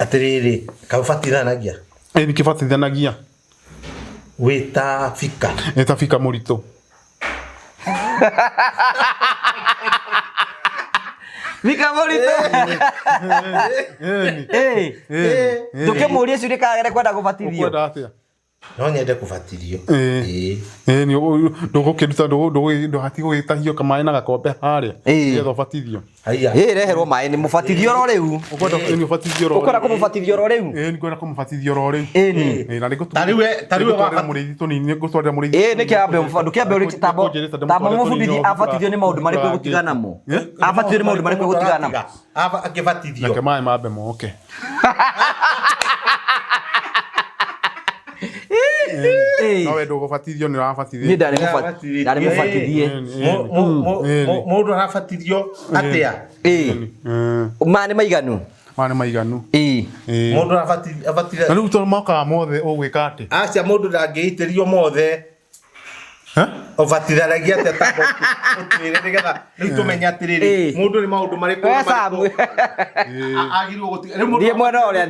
atĩrĩrĩ kaũbatithanagia nĩ kĩbatithanagia wĩta fika eta fika mũritũ Mika mũritũ ndũkĩmũria ciũria kana kwenda gũbatithio ũkwenda atĩa no nyende kũbatithio nĩ ndũgũkĩruta ndũhati gũgĩtahio kamaĩ na gakombe harĩa nĩgetha ũbatithio reherwo maĩ nĩ mũbatithio ro rĩu ũkwenda kũmũbatithio ro rĩu nĩ ngwenda kũmũbatithio ro rĩu na tarĩwe mũrĩithi tũnini gũtwarĩra mũrĩithi nĩ kĩambe tamba mũbundithia abatithio nĩ maũndũ marĩkũ egũtigana namo abatithio nĩ maũndũ marĩkũ egũtigana namo akĩbatithio nake maĩ mambe moke no wendo gũbatithio nĩ ũrabatithio ndarĩ mũbatithie mũndũ arabatithio atĩa ma nĩ maiganu mũndũ arabatithio na rĩu tondũ mokaga mothe ũgwĩka atĩ aca mũndũ ndangĩitĩrio mothe ũbatithanagia atĩa tambo ũtwĩre nĩgetha rĩu tũmenye atĩrĩrĩ mũndũ nĩ maũndũ marĩkũ agĩrĩirwo gũtiga thiĩ mwena ũrĩa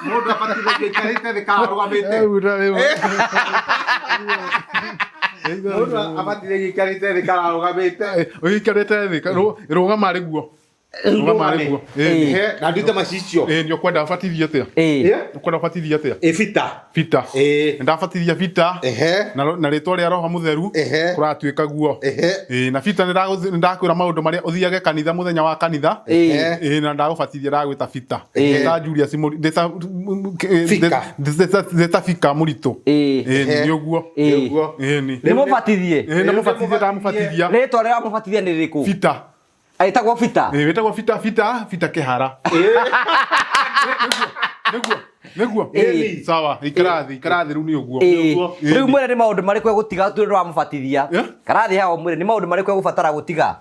mũndũ abatithagio aikarĩte thĩ kana arũgamĩte mũndũ abatithagio aikarĩte thĩ kana arũgamĩte ũikarĩte thĩ rũgama rĩguo na ndute macicio nĩ ũkwenda ũbatithio atĩa ũkwenda ũbatithio atĩa bita ndabatithia bita na rĩtwa rĩa roho mũtheru kũratuĩka guo na bita nĩndakwĩra maũndũ marĩa ũthiage kanitha mũthenya wa kanitha na ndagũbatithia ndagwĩta bita ta Julius ndeta fika mũritũ nĩ ũguo nĩ mũbatithie ndamũbatithia rĩtwa rĩa mũbatithia nĩ rĩkũ bita aitagwo bita wĩtagwo bita kĩhara nĩguo sawa ikarathi rĩu nĩ ũguo rĩu mwĩre nĩ maũndũ marĩkũ egũtiga tũrĩ ndwamũbatithia karathi hao mwĩre nĩ maũndũ marĩkũ egũbatara gũtiga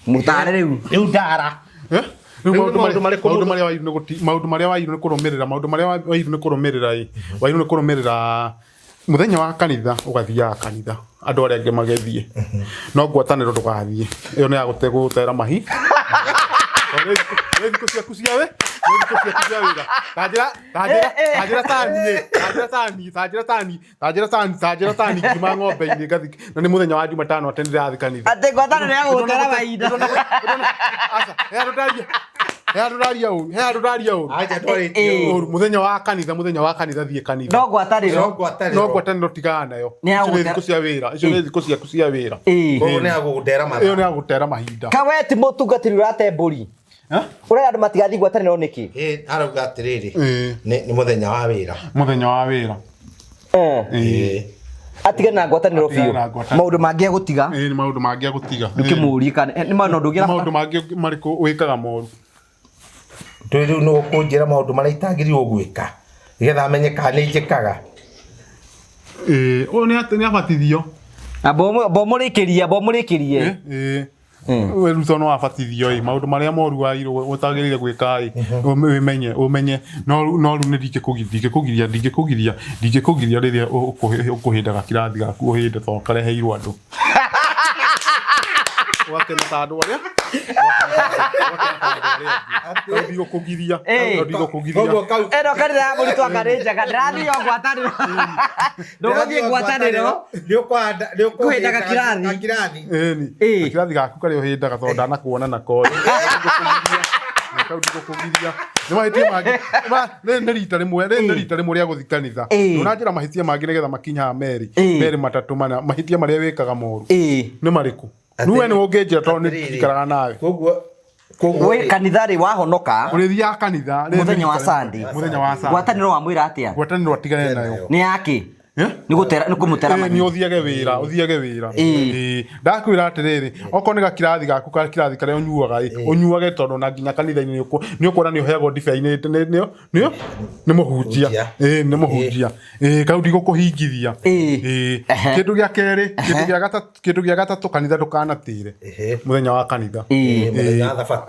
mũtare rĩu ndara maũndũ marĩa wagĩrĩirwo nĩ kũrũmĩrĩra mũthenya wa kanitha ũgathiaga kanitha andũ arĩa angĩ magethiĩ no ngwatanĩro ndũgathiĩ ĩyo nĩ ya gũtegũtera mahi thikũ ciaku cia wĩra tanjĩra tani ngima ng'ombe-inĩ ngathi na nĩ mũthenya wa Jumatano atĩ ndĩrathiĩ kanitha atĩ ngwatanĩro ya gũgũtera mahinda he andũ ndaria ũru mũthenya wa kanitha thiĩ kanitha no ngwatanĩro tigana nayo icio nĩ thikũ cia wĩra icio nĩ thikũ ciaku cia wĩra ĩyo nĩ ya gũgũtera mahinda kawe ti mũtungatĩri ũrate mbũri ũrĩa andũ matigathiĩ ngwatanĩro nĩkĩ arauga atĩrĩrĩ nĩ mũthenya wa wĩra atige na ngwatanĩro biũ maũndũ mangĩ agũtiga nĩ maũndũ mangĩ agũtiga ũkĩmũũria kana nĩ maũndũ mangĩ marĩkũ wĩkaga moru rĩu nĩ ũkũnjĩra maũndũ marĩa itagĩrĩirwo gwĩka nĩgetha amenye kana nĩ njĩkaga ũyũ nĩ abatithio bomũrĩkĩrie we ruto no abatithio maũndũ marĩa moru ũtagĩrĩire gwĩka ũmenye no rĩu nĩ ndingĩkũgiria rĩrĩa ũkũhĩndaga kĩrathi gaku ũhĩnde tondũ kareheirwo andũ wakena ta andũ arĩa ndigũkũgiria eno kanitha ya mũritũ akarĩnjaga ndĩrathiĩ o ngwatanĩro ndũgũthiĩ ngwatanĩro kũhĩndaga kĩrathi kĩrathi gaku karĩa ũhĩndaga tondũ ndanakuona nako ndigũkũgiria nĩ mahĩtia mangĩ nĩ rita rĩmwe rĩa gũthi kanitha ũnanjĩra mahĩtia mangĩ nĩgetha makinyaga merĩ matatũ mana mahĩtia marĩa wĩkaga moru nĩ marĩkũ niwe nĩ ũngĩnjĩra tondũ nĩ njikaraga nawe we kanitha rĩ wahonoka ũrĩthiaga kanitha mũthenya wa Sunday ngwatanĩro wa mwĩra atĩa ngwatanĩro atigane nayo nĩ yake nĩ kũmũtera nĩ ũthiage wĩra ndakwĩra atĩrĩrĩ okorwo nĩ gakirathi gaku kirathi karĩa ũnyuage tondũ na nginya kanitha-inĩ nĩ ũkuona nĩ ũheagwo ndibei nĩ mũhunjia kau ndigũkũhingithia kĩndũ gĩa kerĩ kĩndũ gĩa gatatũ kanitha ndũkanatĩre mũthenya wa kanitha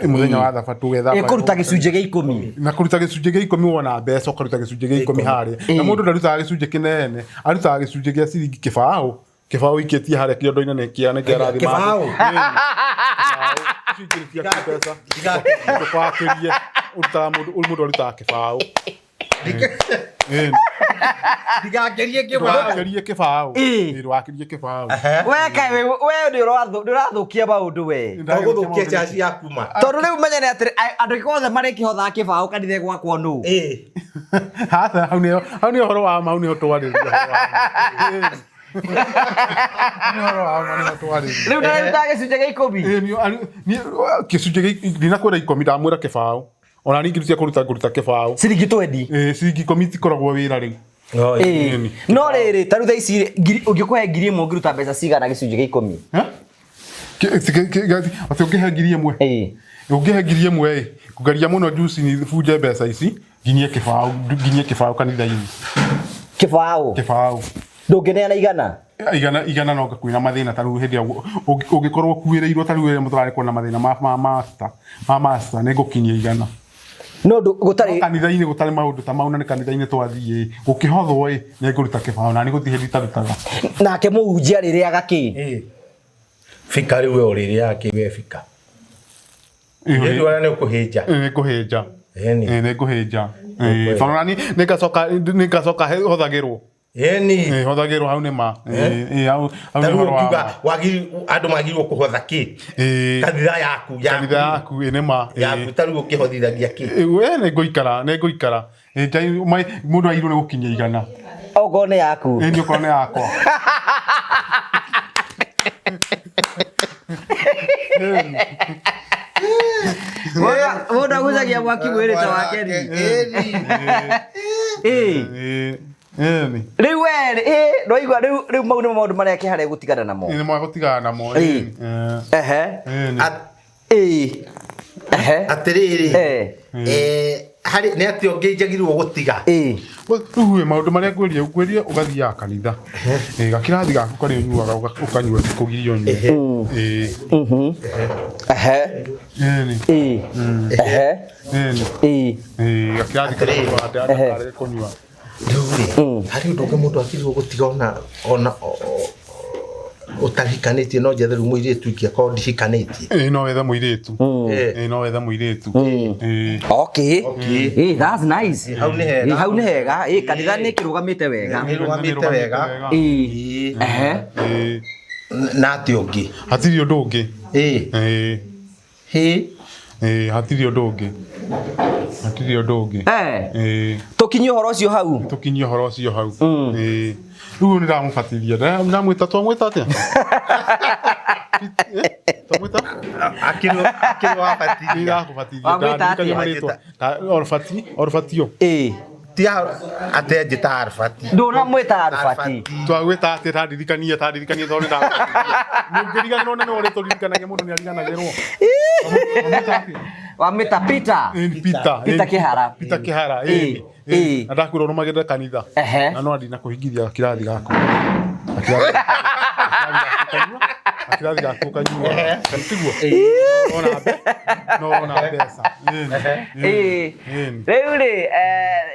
mũthenya wa thabatũ kũruta gĩcunjĩ gĩa 10 na kũruta gĩcunjĩ gĩa 10 wona mbeca ũkaruta gĩcunjĩ gĩa 10 harĩa na mũndũ ndarutaga gĩcunjĩ kĩnene arutaga gĩcunjĩ gĩa ciringi kĩbaũ ikĩtie harĩa kĩondo-inĩ nĩ kĩarathi ndũkwakĩrie mũndũ arutaga kĩbaũ ndigakerie kĩbaũ ndwakirie kĩbaũ we ndũrathũkia maũndũ we gũthũkia chaci yaku ma tondũ rĩu menyane atĩ andũ othe marĩkĩhothaga kĩbaũ kanitha gwakwo nũ hau nĩ ũhoro wa mau nĩho twarĩria rĩu ndarutaga gĩcunjĩ gĩa 10 gĩcunjĩ ndinakwĩra 10 ndamwĩra kĩbaũ ona ningĩ cia kũruta kĩbaũ ciringi 20 ciringi 10 itikoragwo wĩra rĩu no rĩrĩ ta rĩu thaa ici ũngĩkũhe 1,000 ũngĩruta mbeca cigana gĩcunjĩ gĩa 10 atĩ ũngĩhe 1,000 ũngĩhe 1,000 kũgeria mũno juice ni buje mbeca ici nginyie kĩbaũ kanitha-inĩ kĩbaũ ndũngĩneana igana no ngakwĩra mathĩna ta rĩu hĩndĩ ũngĩkorwo kuĩrĩirwo ta rĩu rĩrĩa mũtararĩkwo na mathĩna ma master nĩ ngũkinyia igana no gũtarĩ kanitha-inĩ gũtarĩ maũndũ ta mau na nĩ kanitha-inĩ twathiĩ ũkĩhothwo nĩ ngũruta kĩbaũ na nĩ gũtihe nditarutaga nake mũhunjia rĩrĩaga kĩ fika rĩu we ũrĩrĩaga kĩ we fika nĩ wala nĩ ũkũhĩnja nĩ ngũhĩnja tondũ nani nĩ ngacoka hothagĩrwo hothagĩrwo hau nĩ ma hau nĩ ũhoro wa andũ magĩrĩirwo kũhotha kĩ kanitha yaku nĩ ma yaku tarĩ ũkĩhothithagia kĩ nĩ ngũikara mũndũ agĩrĩirwo nĩ gũkinyia igana okorwo nĩ yaku nĩ okorwo nĩ yakwa mũndũ agucagia mwaki mwĩrĩte wake rĩu ndoigua rĩu mau nĩ maũndũ marĩa kĩharĩa gũtigana namo atĩrĩrĩ harĩ nĩ atĩ ũngĩnjagĩrĩirwo gũtiga rĩu maũndũ marĩa ngwĩrie ũgathiaga kanitha gakĩrathi gaku karĩa ũnyuaga ũkanyua kũgiria ũnyue gakĩrathi karĩa kũnyua rĩu harĩ ũndũ ũngĩ mũndũ agĩrĩirwo gũtiga ona ũtahikanĩtie no njethe rĩu mũirĩtu ingĩakorwo ndihikanĩtie no wethe mũirĩtu no wethe mũirĩtu okay that's nice hau nĩ hega kanitha nĩ kĩrũgamĩte wega na atĩ ũngĩ hatirĩ ũndũ ũngĩ hatirĩ ũndũ ũngĩ tũkinyie ũhoro ũcio hau rĩu nĩ ndamũbatithia ndamwĩta twamwĩta atĩa akĩrĩ wabatithia ndakũbatithia orbatio tia ate njita Arfati ndona mweta Arfati twagweta ate tadirikania thoni na ngiriga none no reto dirikanagia mundu ni ariganagirwo wameta Peter Kihara ndakwira no magenda kanitha na no ndina kuhingithia kirathi gako kirathi gako kanyua kanitiguo no na pesa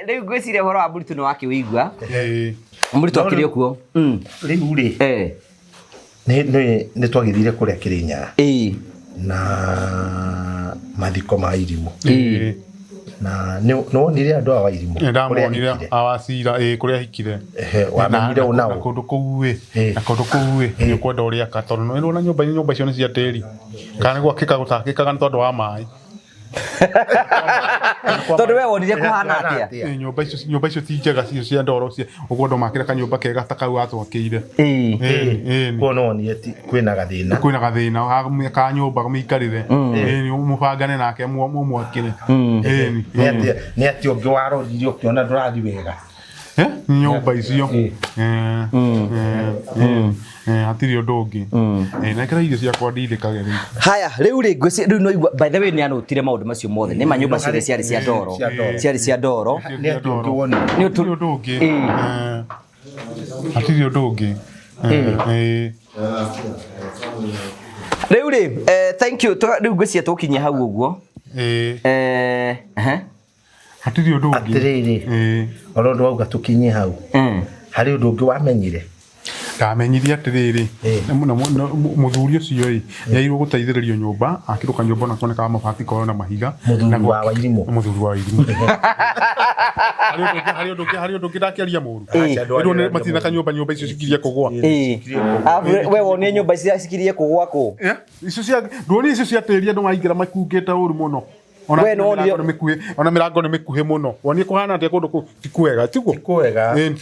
rĩu ngwĩciria ũhoro wa Mũritũ nĩ wakĩwĩigua Mũritũ akĩrĩ kuo rĩu rĩ nĩ twagĩthire kũrĩa Kĩrĩnyaga na mathiko ma Irimũ na nĩwonire andũ a Irimũ ndamonire awacira kũrĩa hikire wamenyire ũnao na kũndũ kũu nĩ kwenda ũrĩa ka tondũ nĩ nyũmba icio nĩ cia tĩri kana gwakĩka gũtakĩkaga nĩ tondũ wa maĩ tondũ we wonire kũhana atĩa nyũmba icio ti njega cio cia ndoro cia ũguo andũ makĩra kanyũmba kega ta kau atwakĩire kuona wonire kwĩna gathĩna ka nyũmba mũikarĩre mũbangane nake mũmwakĩre nĩ atĩ ũngĩ warorire ũkĩona ndũrathi wega nyũmba icio hatirĩ ũndũ ũngĩ nekĩra irio ciakwa ndindĩkage rĩu haya rĩu no igua by the way nĩ anotire maũndũ macio mothe nĩ manyũmba ciothe ciarĩ cia ndoro nĩ atĩ ũngĩ wonire hatirĩ ũndũ ũngĩ rĩu thank you rĩu ngwĩciria tũkinyia hau ũguo hatirĩ ũndũ ũngĩ atĩrĩrĩ oro ũndũ wauga tũkinyie hau harĩ ũndũ ũngĩ wamenyire ndamenyithia atĩrĩrĩ mũthuri ũcio yairwo gũteithĩrĩrio nyũmba akĩrũka nyũmba na kuoneka mabati korwo na mahiga mũthuri wa Irimũ harĩ ũndũ ũngĩ ndakĩaria mũru ndĩrwo matina kanyũmba nyũmba icio cikirie kũgũa we wonire nyũmba icio cikirie kũgũa kũ ndwoni icio cia tĩri andũ maingĩra makungĩte ũru mũno ona mĩrango nĩ mĩkuhĩ mũno wonie kũhana atĩa kũndũ kũu ti kwega tiguo ti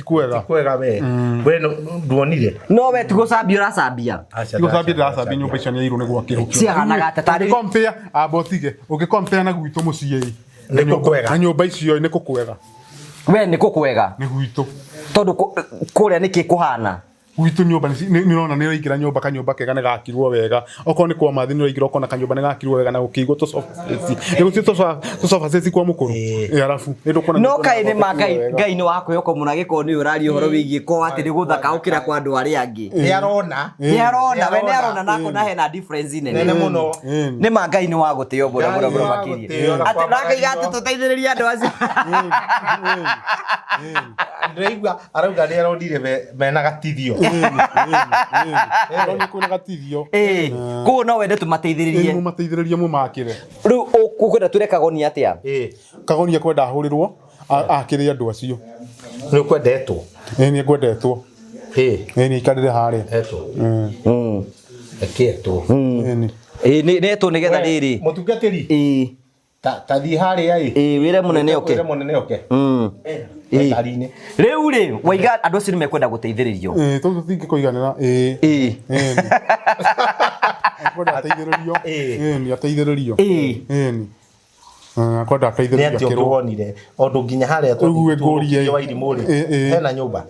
kwega we ndwonire no we tigũcambia ũracambia ndĩracambia nyũmba icio nĩ yairwo nĩ gwakĩrwo ciahanaga atĩ compare abotige ũngĩcompare na gwitũ mũciĩ na nyũmba icio nĩ kũkwega we nĩ kũkwega nĩ gwitũ tondũ kũrĩa nĩkĩ kũhana gwitũ nyũmba nĩrona nĩ ĩraingĩra nyũmba kanyũmba kega nĩ gakirwo wega okorwo nĩ kwa mathi nĩ ĩraingĩra okona kanyũmba nĩ gakirwo wega na gũkĩigwo tũsofa kwa mũkũrũ arabu no kaĩ nĩ ma Ngai nĩ wakwĩhoka mũno agĩkorwo nĩ ũraria ũhoro wĩgiĩ ko atĩ nĩ gũthaka ũkĩra kwa andũ arĩa angĩ nĩ arona nako na hena difference nene mũno nĩ ma Ngai nĩ wagũtĩo mũno makĩria atĩ nakaiga atĩ tũteithĩrĩrie andũ acio ndĩraigua arauga nĩ aronire mena gatithio kuna gatithio kũu no wende tũmateithĩrĩrie mũmakĩre rĩu ũkwenda twĩre Kagonia atĩa Kagonia kwenda ahũrĩrwo akĩrĩ andũ acio nĩ kwendetwo nĩ kwendetwo nĩ ikarĩre harĩa eketwo nĩ etwo nĩgetha rĩrĩ mũtungatĩri ta thiĩ harĩa wĩre mũnene oke rĩu rĩ waiga andũ acio nĩ mekwenda gũteithĩrĩrio tũtingĩkũiganĩra kwenda ateithĩrĩrio akwenda ateithĩrĩrio nĩ atĩ ũndũ wonire ũndũ nginya harĩa tũhurũkirie wa Irimũ hena nyũmba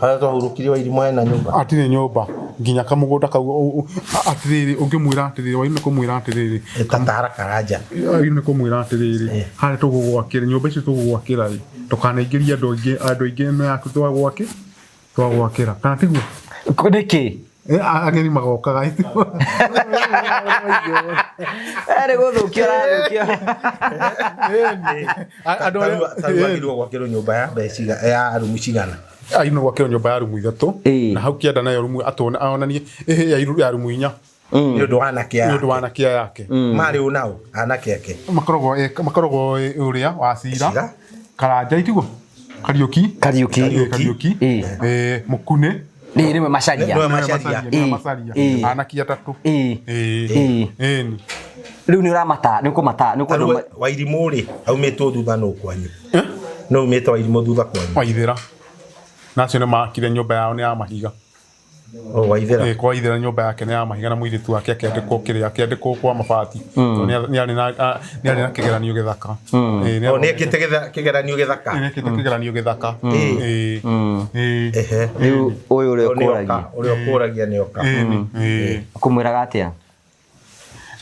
harĩa tũhurũkirie wa Irimũ hena nyũmba atirĩ nyũmba nginya kamũgũnda kau atĩrĩrĩ ũngĩmwĩra atĩrĩrĩ wairũ nĩ kũmwĩra atĩrĩrĩ tatara karanja wairũ nĩ kũmwĩra atĩrĩrĩ harĩa tũgũgwakĩra nyũmba icio tũgũgwakĩra ndũkanaingĩrie andũ aingĩ ĩno yaku twagwakĩra kana tiguo nĩkĩ ageni magokaga nĩ gũthũkia andũ wagĩrĩirwo gwakĩrwo nyũmba ya rumu cigana aino gwakĩrwo nyũmba ya rumu 3 na hau kĩanda nayo rumu onanie ya rumu 4 nĩ ũndũ wa anake yake marĩ ũnao anake ake makoragwo ũrĩa wa Cira Karanja itiguo Kariũki Mũkune nĩwe Macharia anaki 3 rĩu nĩ ũramata nĩ kũmata wa Irimũ rĩ aumĩtwo thutha no kwanyu no umĩte wa Irimũ thutha kwanyu Waithĩra nacio nĩ makire nyũmba yao nĩ ya mahiga waithera kwa ithera nyumba yake ni ya mahiga na muiritu wake akiandikwo kwa mabati ni ari na kigeranio githaka ni ekite kigeranio githaka riu uyu uri okuragia ni oka kumwiraga atia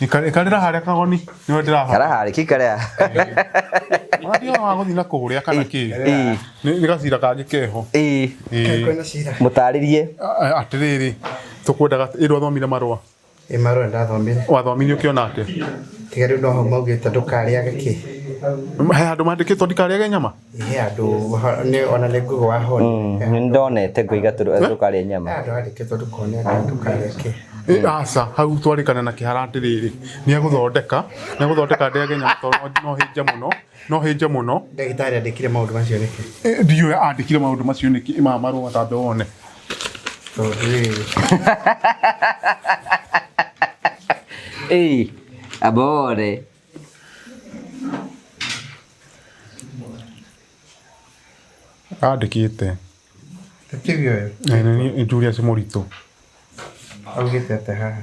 ikarira haria kagoni ni ndira kara kikaria Mwadio wa guthina kuguria kana ki ni gacira kangi keho kwena cira mutaririe atiriri tukwendaga irwa thomire marwa marwa ndathomire wathomire ukiona ate tiga riu no maugite ndukariage ki he andu mandikitwo ndikariage nyama he andu ni ona ni ngugo wa honi ni ndonete nguiga tukaria nyama andu andikitwo ndukariage ki asa hau twarikana na kiharandiriri ni aguthondeka ndege nyama no hinja muno ndagitari andikire maundu macio niki ndiyo andikire maundu macio niki marwa tambe wone abore andikite tikivyo ni Julius Morito augite ate haha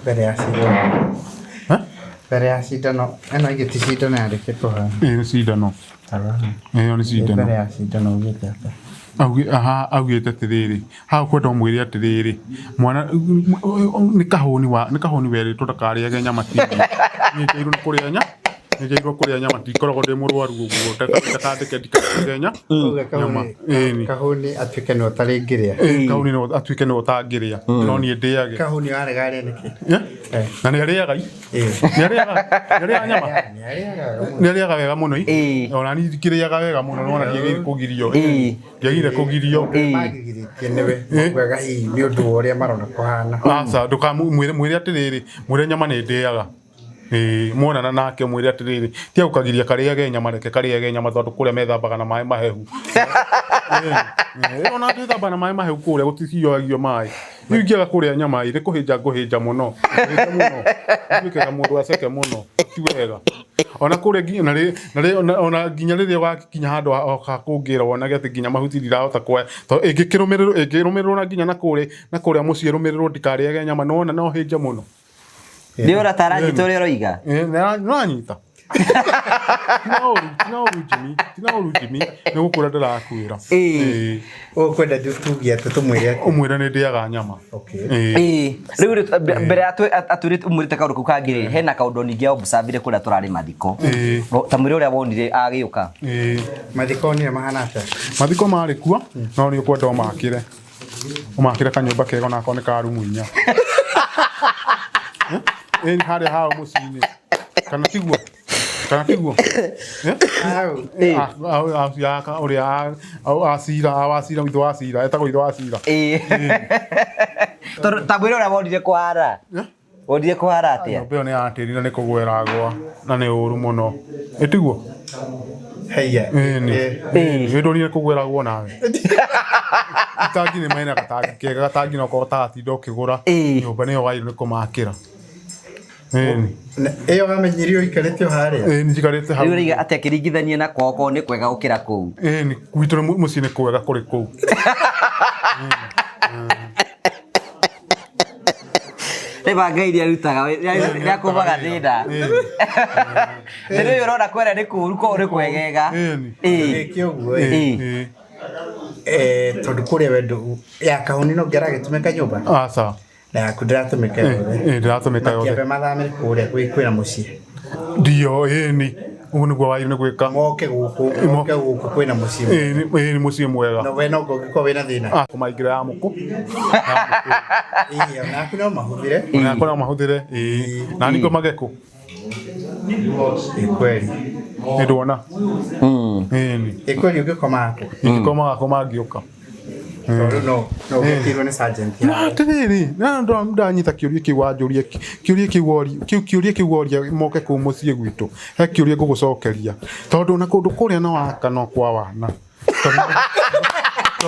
mbere ya cindano eno igiti cindano yandikitwo haha ni cindano ni cindano mbere ya cindano augite ate augite atiriri ha kwenda mwiri atiriri mwana ni kahuni weritwo ndakariage nyama tini ni njairu kuria nyama tikoragwo ndi murwaru uguo ndakandike ndikariage nyama kahuni atuike no taringiria kahuni no atuike no tangiria no ni ndiage kahuni arega ria niki na ni ariaga nyama ni ariaga wega muno ona ni ndikiriaga wega muno no na ndiagire kugirio newe wega hi ni undu uria marona kuhana asa mwire atiriri mwire nyama ni ndiaga mwonana nake mwire atiriri tia ukagiria kariage nyama reke kariage nyama tondu kuria methambaga na mai mahehu ona twithamba na mai mahehu kuria gutithiyagio mai ni ingiaga kuria nyama ire kuhinja muno ndikega mundu aceke muno ti wega ona kuria nginya ona nginya riria wakinya handu akakungira wonage ati nginya mahuti ndirahota kwa to ingikirumirwo na nginya na kuria mucii rumirwo ndikariage nyama no hinja muno ni ora taranyita uria roiga no anyita tina uru Jimmy ni gukura ndirakwira ukwenda tugia tutumwire umwira ni ndiaga nyama riu mbere aturite umurite kaundu kukagire hena kaundu ningi obusavire kuria turari mathiko ta mwire uria wonire agiuka mathiko ni mahana ata mathiko mari kuo no ni ukwenda umakire kanyumba kego na kone ka rumu inya hari hao mucini kana tiguo yaka uria awacira witho wacira etagwo itho wacira ta mwire uria wonire kwara wonire kwara atia mbeo ni atiri na ni kugweragwa na ni uru muno etiguo heya ndonire kugweragwo nawe itangi ni maina gatangi no ko tati ndokigura nyumba niyo waire ni kumakira eyo gamenyirio ikarete haria ni jikarete haria riu atia kiringithania na kwako ni kwega gukira kuu ni gwitu mucii ni kwega kuri kuu Reba ngai iria rutaga ria kubaga thina riu urona kwera ni kuru ko uri kwegega kioguo tondu kuria wendo ya kahuni no ngeragitumika nyumba asa na yaku ndiratumika yothe ndiratumika yothe kiambe mathamire kuria kwina mucii ndio ni ugu niguo waire ni gwika moke guku kwina mucii ni mucii mwega no we no ngiko wina thina kumaingira ya muku naku no mahuthire na niko mageku kweli ndona kweli ungikoma mangiuka no getirwo ni sergeant na tiriri na ndanyita kiuria kiwanjuria kiuria kiworia moke ku mucii gwitu he kiuria ngugucokeria tondu na kundu kuria no waka no kwa wana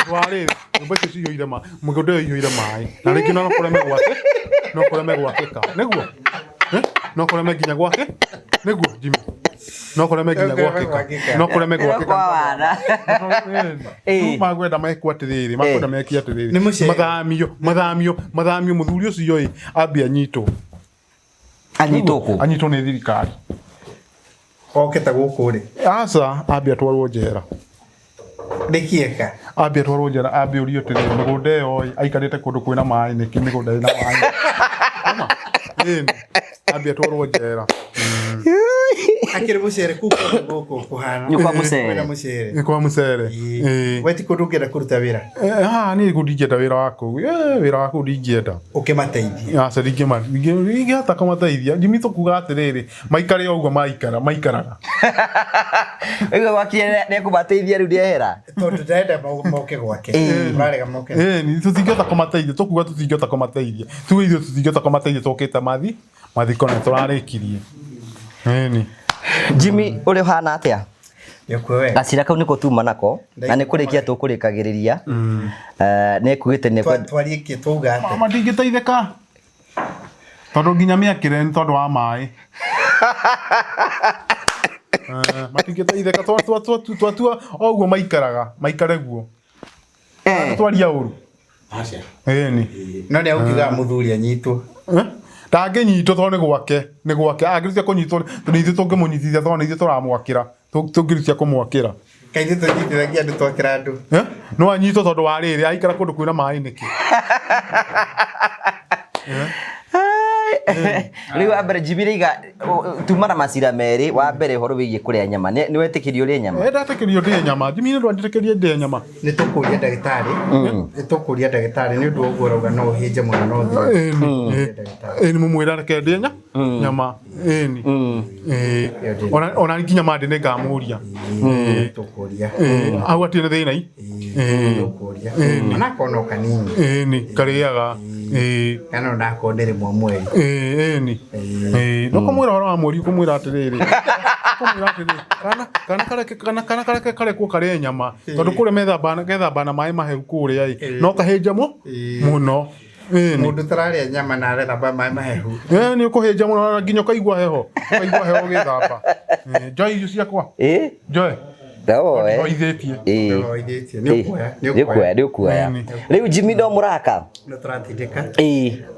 twariri mbeca ciyoire mugondo yoire mai na ringi no kureme gwake niguo no kureme nginya gwake niguo Jimmy no kore meginya gwakika no kore megwakika kwa wana magwenda mekwa atiriri makwenda mekia atiriri mathamio muthuri ucio i ambia anyitwo ni thirikari oketa guku ri asa ambia twarwo njera ndikieka ambia twarwo njera ambia urio atiriri mugunda yo aikarite kundu kwina mai niki migunda ina mai ambia twarwo njera akiri mucere kuko kuhana nyukwa mucere wena mucere kwa mucere weti kudukira kuruta wira ni kudingenda wira waku ndingenda ukimateithia asa ndingihata kamateithia Jimmy kuga atiriri maikare uguo maikaraga ego wakiye ne kubateithia riu ndiehera tondu ndenda moke gwake urarega moke ni tutingihota kamateithia tukuga tutingihota kamateithia tu ithuĩ tutingihota kamateithia tokete mathiko na turarikirie ni Jimmy uri hana atia Yokwe gacira kau niko tuma nako na ni kurikia tukurikagiriria ne kugite ne twarikie tuga ate mama ndingiteitheka tondu nginya miakire ni tondu wa mai matingiteitheka twatua oguo maikare guo twaria uru ni no ne ukiga muthuri anyitwo ndangĩnyitwo tondũ nĩ gwake angĩrutia kũnyitwo tondũ ithuĩ tũngĩmũnyitithia tondũ ithuĩ tũramwakĩra tũngĩrutia kũmwakĩra kaithe tũnyitithagia andũ twakĩra andũ no anyitwo tondũ wa rĩrĩ aikara kũndũ kwĩna maĩ nĩkĩ riu wa mbere jibiriga tumana macira meri wa mbere horo wigie kuria nyama ni wetikirio ri nyama ndatikirio ndi nyama Jimmy ndo anditikirie ndi nyama ni tukuria ndagitari ni undu uguo rauga no hinje muno no thi ni mumwira reke ndi nyama ona nginya mandi ni ngamuria tukuria au atire thina tukuria ona kono kanini ni kariaga kana ndakondere mweri ni no kumwira horo wa mweri kumwira atiriri kana kare ku kare nyama tondu kure getha na mai mahehu kuria no kahinja muno mundu tararia nyama na aretha mai mahehu ni ukuhinja muno nginya kaigua heho githamba joy icio ciakwa joy oithetie ni ukuoya riu Jimmy ndo muraka no turatindika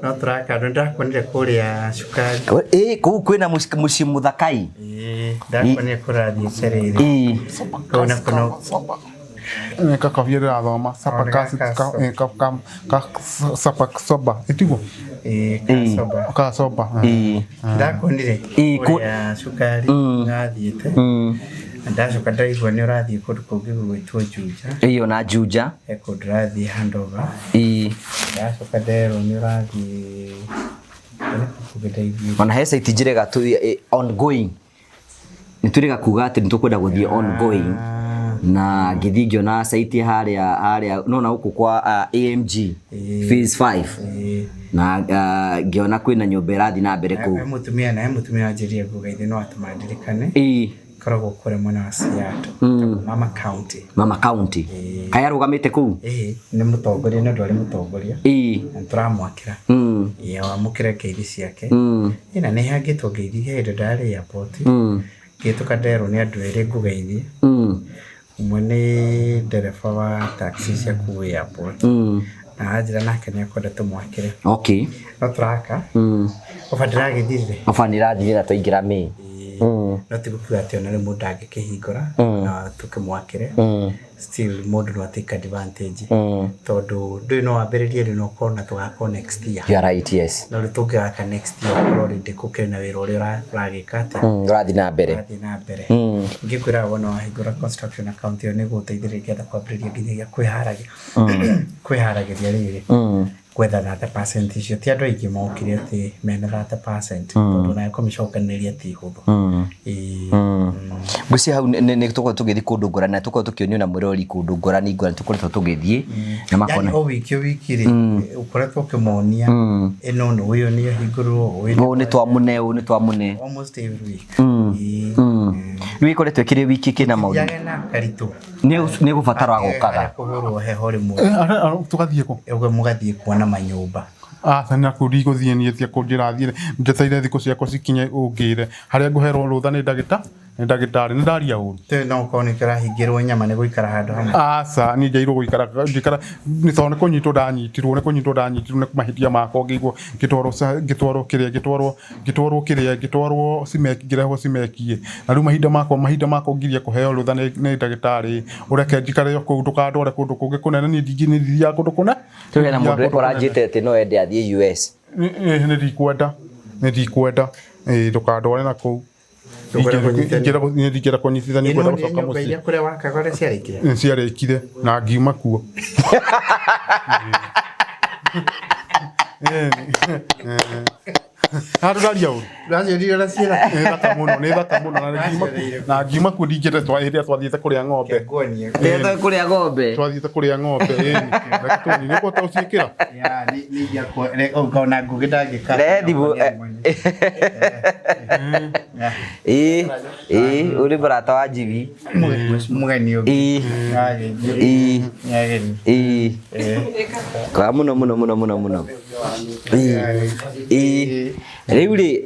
no turaka ndakonire kuria cukari kuu kwina muci muthakai ndakonire kurathie cerere kona kono kakavira thoma soba itigo soba ndakonire kuria cukari ngathiete ndacoka ndaigua ni urathie kundu kungi gwitwo Juja iyo na Juja eko ndathie handover ndacoka ndero ni urathie mana hesa itijirega tu ongoing nituriga kuga ati nitukwenda guthie ongoing na githingio na site haria nona huku kwa AMG phase 5 na ngiona kwina nyumba irathi na mbere ku mutumia ajirie kugaithie no atumandirikane koragwo kure mwana wa Seattle Mama County kaya rugamite ku ni mutongoria no ndwari mutongoria na turamwakira wa mukire keiri ciake ina ni hangitwo ngeiri hendo ndari airport ngituka ndero ni andu eri ngugeithie umwe ni ndereba wa taxi cia ku airport na ajira nake ni akwenda tumwakire no turaka ofandira thira tuingira mi no tigukuga ati ona rimu ndangikihingura na tukimwakire still mundu no take advantage tondu ndu no ambiririe ri no kona tugakona next year you are right yes no tugaka next year already kukire na wira uria uragika ati urathi na mbere ngikwira wona wahingura construction account yo ni guteithiriria ta kwambiriria nginya kwiharagiria riri kwetha that percentage ti andu aingi mokire ati mena that percent tondu na komishokanĩria ti huthu guci hau ni tuko tugithi kundu ngorani na tuko tukionio na mwirori kundu ngorani tukoretwo tugithie na makona o wiki ri ukoretwo ukimonia ino no uyo ni hingurwo uyu ni twamune almost every week ni ikoretwo ikiri wiki kina maundu yagena karitu ni gubatara gukaga kuhurwo heho rimwe tugathie ku ego mugathie kuona manyumba sana kuri guthienie tia kunjira thire ndeteire thiko ciakwa cikinye ungire haria nguherwo rutha ni ndagita ndagitari ndaria uru te no kone kara higirwo nyama ne guikara handu hamwe asa ni jairo guikara ni thone kunyitwo danyitirwo ne kunyitwo danyitirwo ne kumahitia mako ngigwo gitwaro simeki gireho simekie na riu mahinda mako ngiria kuheo rutha ni ndagitari ureke njikare yo kundu kandore kundu kungi kunene ni ndigithia kundu kuna tuwe na mundu urajite ati no ende athie US ni ndikwenda ndukandore na kuu Ndigera kunyitithania kwenda gucoka mucii kuria wakagore ciarikire ciarikire na ngiuma kuo Harugaria uru racio dio la ciera ni thaka muno na ngiuma kuo ndingete twathiite kuria ng'ombe ndete kuria ng'ombe twathiite kuria ng'ombe lakini ni ko taucikira ya ni ya ko na ngugidangika Redibu uri barata wa jibi mugani yo kwa muno riu ri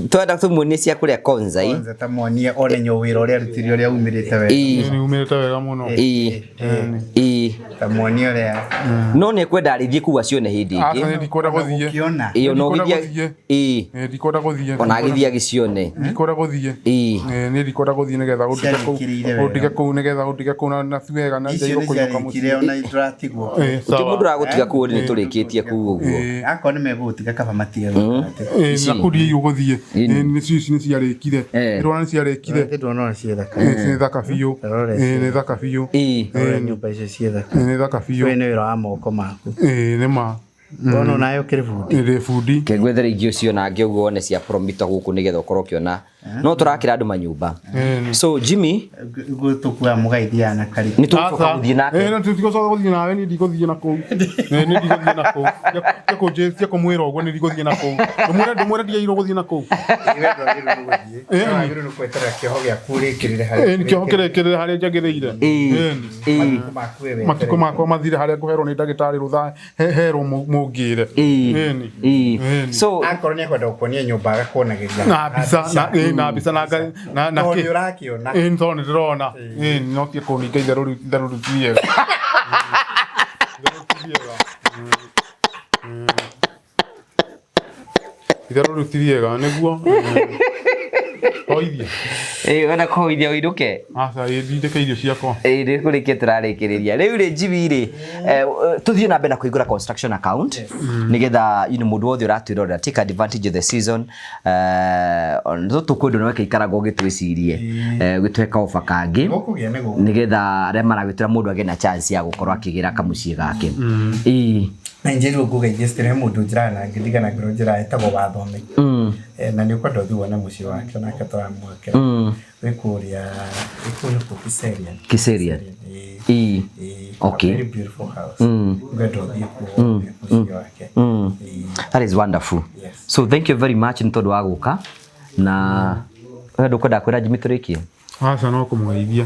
twenda tumuonie cia kuria konzai tamuonie one nyo wira uria rutiri uria umirite wega ni umirite wega muno tamuonie uria no ne kwenda arithie kuwa cione hindi ingi asa ndikwenda guthie iyo no githia ndikwenda guthie ona githia gicione ndikwenda guthie ni ndikwenda guthie nigetha utige kuu nigetha utige kuu na wega na njairo kunyuka mucii ona iratigwo mundu ragutiga kuu ni turikitie kuu uguo akoni megutiga kaba matige na kudi yuguthie ni ciarikire irona ni ciarikire ndona ciethaka ni thaka biu ni thaka biu nyumba icio ciethaka ni thaka biu ni wira wa moko maku ni ma Bono nayo kiri fundi. Iri fundi. Kegwethere ingio cio na ngio guone cia promito guku nigetha ukorwo kiona. No turakira andu manyumba. So Jimmy gutukua mugaithia na kari. Ni tucoka guthie nake. No tutikocoka guthie nawe ni ndiguthie na ku. Ni ndiguthie na ku. Yako je kumwira ogwo ni ndiguthie na ku. Ndumwira ndia iro guthie na ku. Iwe ndo ndiru guthie. Ndiru nukwetera kioho gya kurikirire hari. Ni kioho kirikirire hari njagireire. Matuko makwa mathire hari nguherwo ni ndagitari rutha herwo mugire. So akorwo ni kwenda kuonia nyumba agakuonagiria. Na bisa na ke urakiona ntone ndrona no tie kuninga itharu tie itharu rutiega niguo oithia wena koithia uiruke asa ndindike irio ciakwa ri kurikia turarikiriria riu ri jibi ri tuthie na mbere kuigura construction account nigetha mundu wothe uratwirorera take advantage of the season ndo tukundu no weke ikarago gitwicirie gitweka ofa kangi nigetha aria maragwitira mundu age na chance ya gukorwo akigira kamucie gake na njero gugeithia stere mundu njirana ngidigana ngiro njira etagwo wathome na ni ukwenda uthi wona mucie wake na katara mwake wikuria ku Kiseria okay very beautiful house ngendo uthi ku mucie wake that is wonderful yes. So thank you very much ntondo wa guka na ndo kwenda kwira Jimmy turikie asa no kumugeithia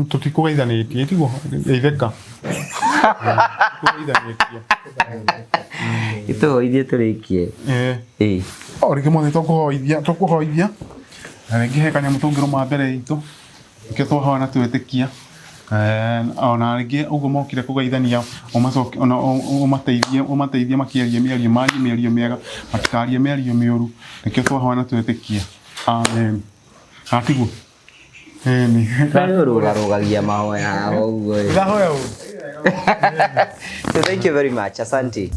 tutikugeithanitie tiguo geitheka ito ithie turikie orike mone tukuhoithia na ngi he kanya mutungiro ma mbere itu ke twahoana twetikia ona ngi ugo mokire kugeithania umacoki ona umateithie makierie mĩario mĩega matikarie mĩario mĩũru nĩkĩo twahoana twetikia amen atiguo rugagia mahoya uguo so thank you very much asante.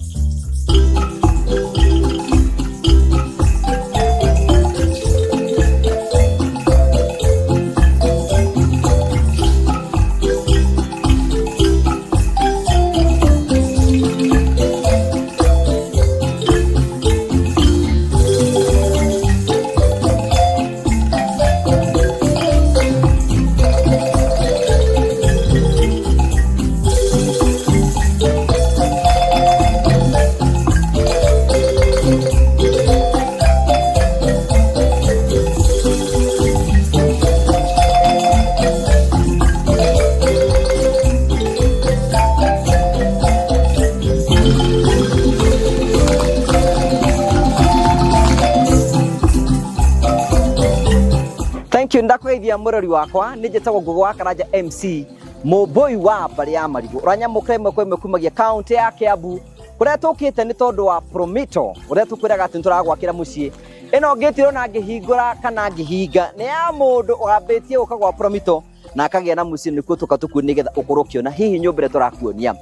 Thank you ndakugeithia murori wakwa ni jetagwo Ngugi wa Karanja MC Muboi wa bari ya Marigu uranyamukire mwe kumagia county ya Kiambu kuria tukite ni tondu wa Promito uria tukwiraga ati turagwakira mucii ino ngitiro na ngihingura kana ngihinga ni ya mundu ugambitie ukagwa Promito na akagia na mucii nikuo tukatuku nigetha ukorokio na hihi nyumbire turakuonia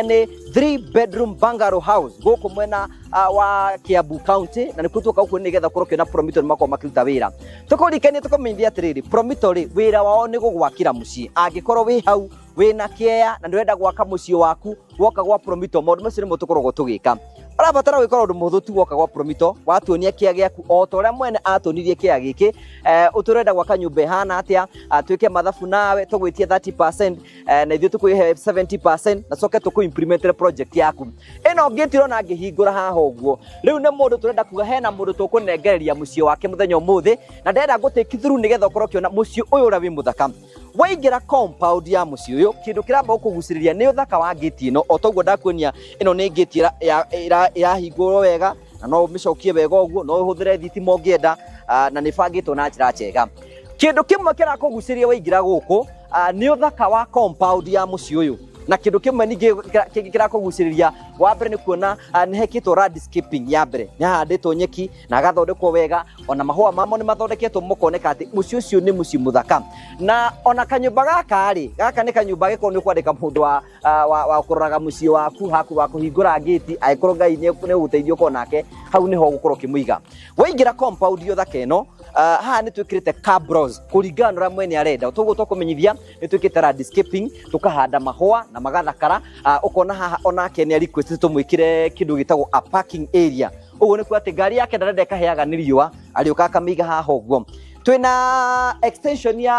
ni 3 bedroom bungalow house guku mwena wa Kiambu County na nikuo tukakuo nigetha ukorokio na Promito ni makwa makiruta wira tukurikania tukomenyithia atiriri Promito ri wira wao ni gugwakira mucii angikorwo wi hau wina kiea na ndwenda gwaka mucii waku woka gwa Promito maundu macio ni mutukoragwo tugika urabatara gwikora undu muthu tu woka gwa Promito watuonia kiea giaku o toria mwene atonirie kiea giki uturenda gwaka nyumba hana atia twike mathabu nawe tugwitie 30% na ithuĩ tukwihe 70% na coke tukuimplement project yaku ino ngitiro na ngihingura haha uguo riu ni mundu turenda kuga hena mundu tukunengereria mucii wake muthenya umuthi na ndenda ngutake through nigetha ukorokio na mucii uyu ura wi muthaka waingira compound ya mucii uyu kindu kiramba ukuguciriria ni uthaka wa gate ino otoguo ndakuonia ino ni gate irahingurwo wega na no umicokie wega uguo no uhuthire thitima ungienda na ni bangitwo na njira njega kindu kimwe kirakuguciria waingira guku ni uthaka wa compound ya mucii uyu na kindu kimwe ningi kirakuguciriria wa mbere ni kuona ni hekitwo landscaping ya mbere ni handitwo nyeki na gathondekwo wega ona mahua mamo ni mathondeketwo mukoneka ati mucii ucio ni mucii muthaka na ona kanyumba gaka ni kanyumba giko ni kwandika mundu wa kuroraga mucii waku haku wa kuhingura gate aikorwo Ngai ni guteithio ko nake hau niho gukorwo kimuiga waingira compound yo thaka ino haha ni twikirite cabros kuringana na mwene arenda tuguo tukumenyithia ni twikite landscaping tukahanda mahua na magathakara ukona haha onake ni request tumwikire kindu gitagwo a parking area uguo ni kuati ngari yake ndarenda kaheaga ni riua ariuka akamiga haha uguo twina extension ya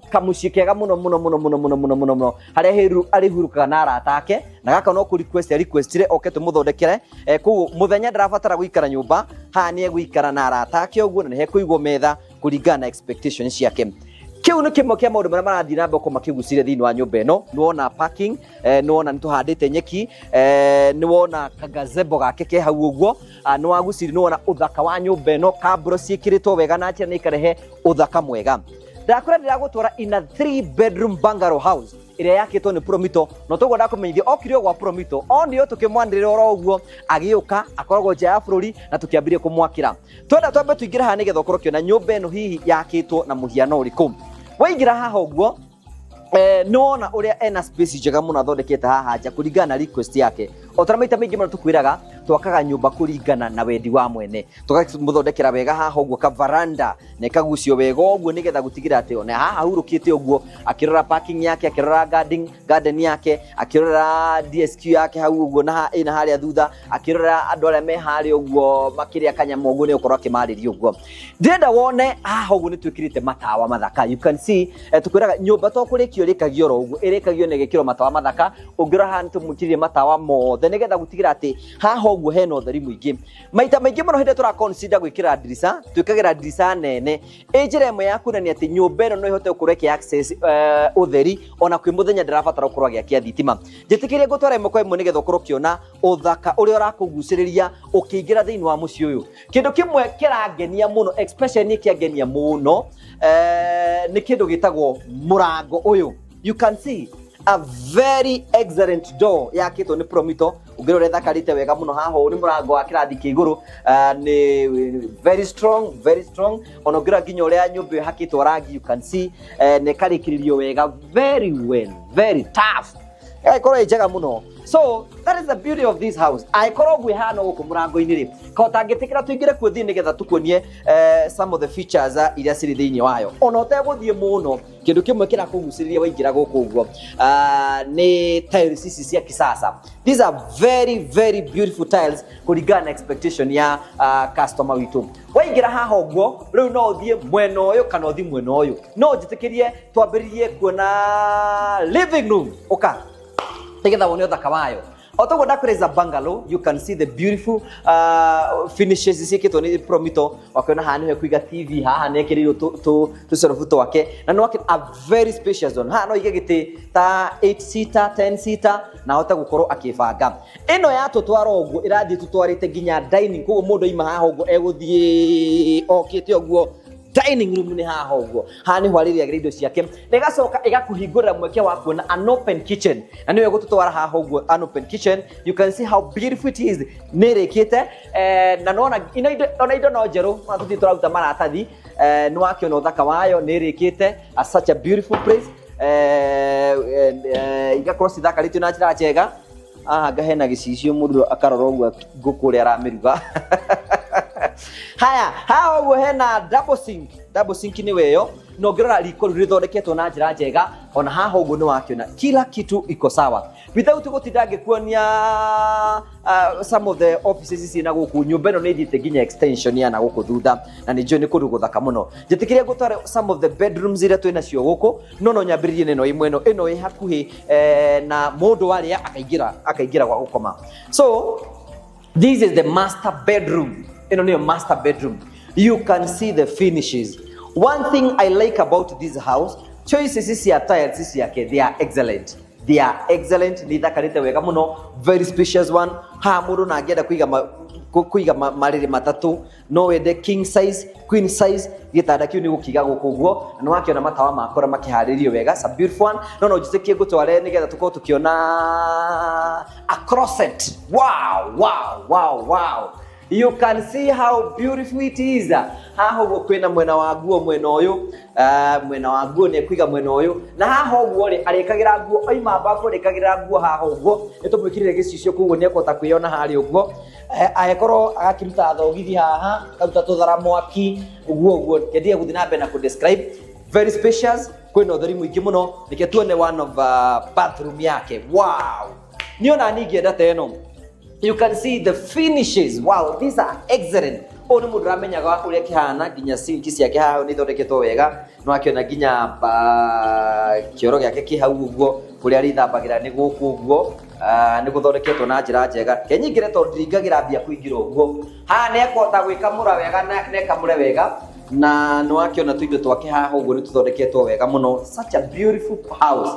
kamucii kega muno haria arihurukaga na arata ake na gaka no ku requestire oke tumuthondekere ku muthenya ndarabatara guikara nyumba ha ni eguikara na arata ake uguo na he kuigwo metha kuringana na expectations ciake kiu ni kimwe kia maundu maria marathii na mbere makiguciria thiini wa nyumba ino ni wona parking ni wona ni tuhandite nyeki ni wona kagazebo gake ke hau uguo ni waguciri ni wona uthaka wa nyumba ino kabro ciikiritwo wega na njira ni ikarehe uthaka mwega ndakora ndiragutwara in a 3 bedroom bungalow house iria yakitwo ni Promito no tugo ndakumenyithia okirio gwa Promito ondio tukimwandirira oro uguo agiuka akoragwo nja ya bururi na tukiambirie kumwakira twenda twambe tuingira ha nigetha ukorokio na nyumba ino hihi yakitwo na muhiano uriku waingira haha uguo nona uria ena space njega muno athondekete haha nja kuringana na request yake otara maita maingi muno tukwiraga twakaga nyumba kuringana na wendi wa mwene tukamuthondekera wega haha uguo ka veranda na kagucio wega uguo nigetha gutigira ati ona haha hurukite uguo akirora parking yake akirora garden yake akirora DSQ yake hau uguo na ina haria thutha akirora andu aria me haria uguo makiria kanyamo uguo ni ukorwo akimariria uguo ndenda wone haha uguo ni twikirite matawa mathaka you can see tukwiraga nyumba to kurikio rikagio ro uguo irikagio ne gekiro matawa mathaka ungirora ha ntumukirie matawa mothe nigetha gutigira ati haha uguo hena utheri muingi maita maingi muno hindi tura consider gwikira dirisa twikagira dirisa nene ejire mwe yaku na ni ati nyumba ino no ihote kureke access utheri ona kwi muthenya ndirabatara ukorwa gya thitima njitikirie gutwara imwe imwe nigetha ukorokiona uthaka uri urakuguciriria ukiingira thiini wa mucii uyu kindu kimwe kirangenia muno especially ni kiangenia muno ni kindu gitagwo murango uyu you can see a very excellent door yakitwo ni Promito ungirore thakarite wega muno haha ni murango wa kirathi kiiguru ni very strong ono ngira nginya uria nyumba hakitwo rangi you can see ne karikiririo wega very well very tough ikoro njega muno so that is the beauty of this house aikoro gwe hano guku murango ini ri ko tangitikira tuingire kuo thini getha tukuonie some of the features iria ciri thiini wayo ona uteguthie muno kindu kimwe kira kuguciriria waingira guku uguo ni tiles ici cia kisasa these are very beautiful tiles kuringana na expectation ya customer witu waingira haha uguo riu no uthie mwena uyu kana uthie mwena uyu no njitikirie twambiririe kuona living room uka tegetha wone uthaka wayo otogo ndakureza bungalow you can see the beautiful finishes cikitwo ni Promito wakiona hanu he kuiga TV haha nekirirwo tu sorofuto wake na no wake a very spacious zone ha no ige giti ta 8 seater 10 seater na hota gukorwo akibanga ino ya tutwara uguo irathi tutwarite ginya dining kuo mundu ima haha uguo eguthie okite uguo dining room ni haha uguo haha ni hwariri ya indo ciake na igacoka igakuhingurira mweke wa kuona an open kitchen na niwe gututwara haha uguo an open kitchen. You can see how beautiful it is. Nirikite na nona indo no njeru na tuthi turaruta maratathi ni wakiona uthaka wayo. Nirikite such a beautiful place igakorwo cithakarĩtio na njĩra njega. Aha ngahena gĩcicio mũndũ akarora ũguo ngũkũ ũrĩa aramiruga. Haya, haha ũguo hena double sink ni weyo no ngĩrora riko rĩthondeketwo na njĩra njega. Ona haha ũguo nĩ wakiona kila kitu iko sawa without gũtinda ngĩkuonia some of the offices ici na gũkũ nyũmba ĩno nĩ ĩthiĩte nginya extension ya na gũkũ thutha na nĩ njũĩ nĩ kũndũ gũthaka mũno. Njĩtĩkĩria ngũtware some of the bedrooms iria twĩna cio gũkũ no nyambĩrĩrie na ĩno ĩ hakuhĩ na mũndũ warĩa akaingĩra gwa gũkoma. So this is the master bedroom. Ĩno nĩyo master bedroom. You can see the finishes. One thing I like about this house, choices ici ya tiles ici yake, they are excellent. They are excellent. Ni thakarĩte wega mũno. Very spacious one. Ha mũndũ na angĩenda kũiga marĩrĩ matatũ no wende king size, queen size. Gĩtanda kĩu nĩ gũkiga gũkũ ũguo na wakiona matawa makora makĩharĩrio wega. It's a beautiful one. No njĩtĩkie ngũtware nĩgetha tũkorwo tũkĩona a closet. Wow. You can see how beautiful it is. Haha ũguo kwĩna mwena wa nguo mwena ũyũ. Mwena wa nguo nĩ kũiga mwena ũyũ. Na haha ũguo rĩ arĩkagĩra nguo oima bafu arĩkagĩra nguo haha ũguo. Nĩ tũmwĩkĩrire gĩcicio koguo nĩ ekũhota kwĩona harĩa ũguo. Agĩkorwo agakĩruta thogithi haha akaruta tũthara mwaki ũguo. Ngendia gũthiĩ na mbere na kũ-describe. Very spacious. Kwĩna ũtheri mũingĩ mũno. Reke tuone one of bathroom yake. Wow. Niona ningĩenda ta ĩno. You can see the finishes. Wow, these are excellent. Oni mundu ramenyaga uria kihana nginya sinki ciake haha ni thondeketwo wega. No akiona nginya kioro giake kihau uguo kuria rithambagira ni guku uguo. Ni guthondeketwo na njira njega. Kenyingire tondu ndingagira mbia kuingira uguo. Haha ni ekota gwikamura wega na ekamure wega. Na no akiona tuindo twake haha uguo ni tuthondeketwo wega muno. Such a beautiful house.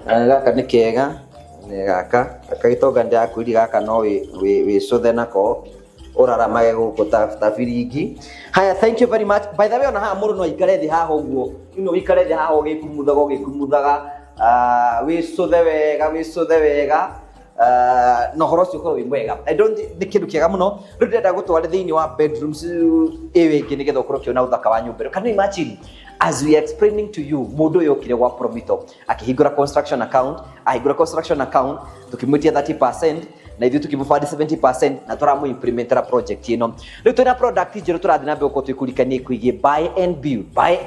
Gaka ni kega. Gaka gitonga ndi akwiri gaka no we cothe nako uraramage guku ta biringi. Haya, thank you very much. By the way, ona haha mundu no ikare thi haha uguo ino ikare thi haha ugikumuthaga we cothe wega no horo cio korwo wi mwega. I don't ni kindu kiega muno. Riu ndenda gutware thiini wa bedrooms ewe ingi nigetha ukorwo kiona uthaka wa nyumba. Can you imagine as we are explaining to you mundu yokire gwa Promito akihingura construction account tukimwitia 30% na ithuĩ tukimufadi 70% na tũramu implementera project ĩno. Rĩu twĩna product njerũ tũrathiĩ na mbere gũkorwo twĩkũrikania kwĩgiĩ buy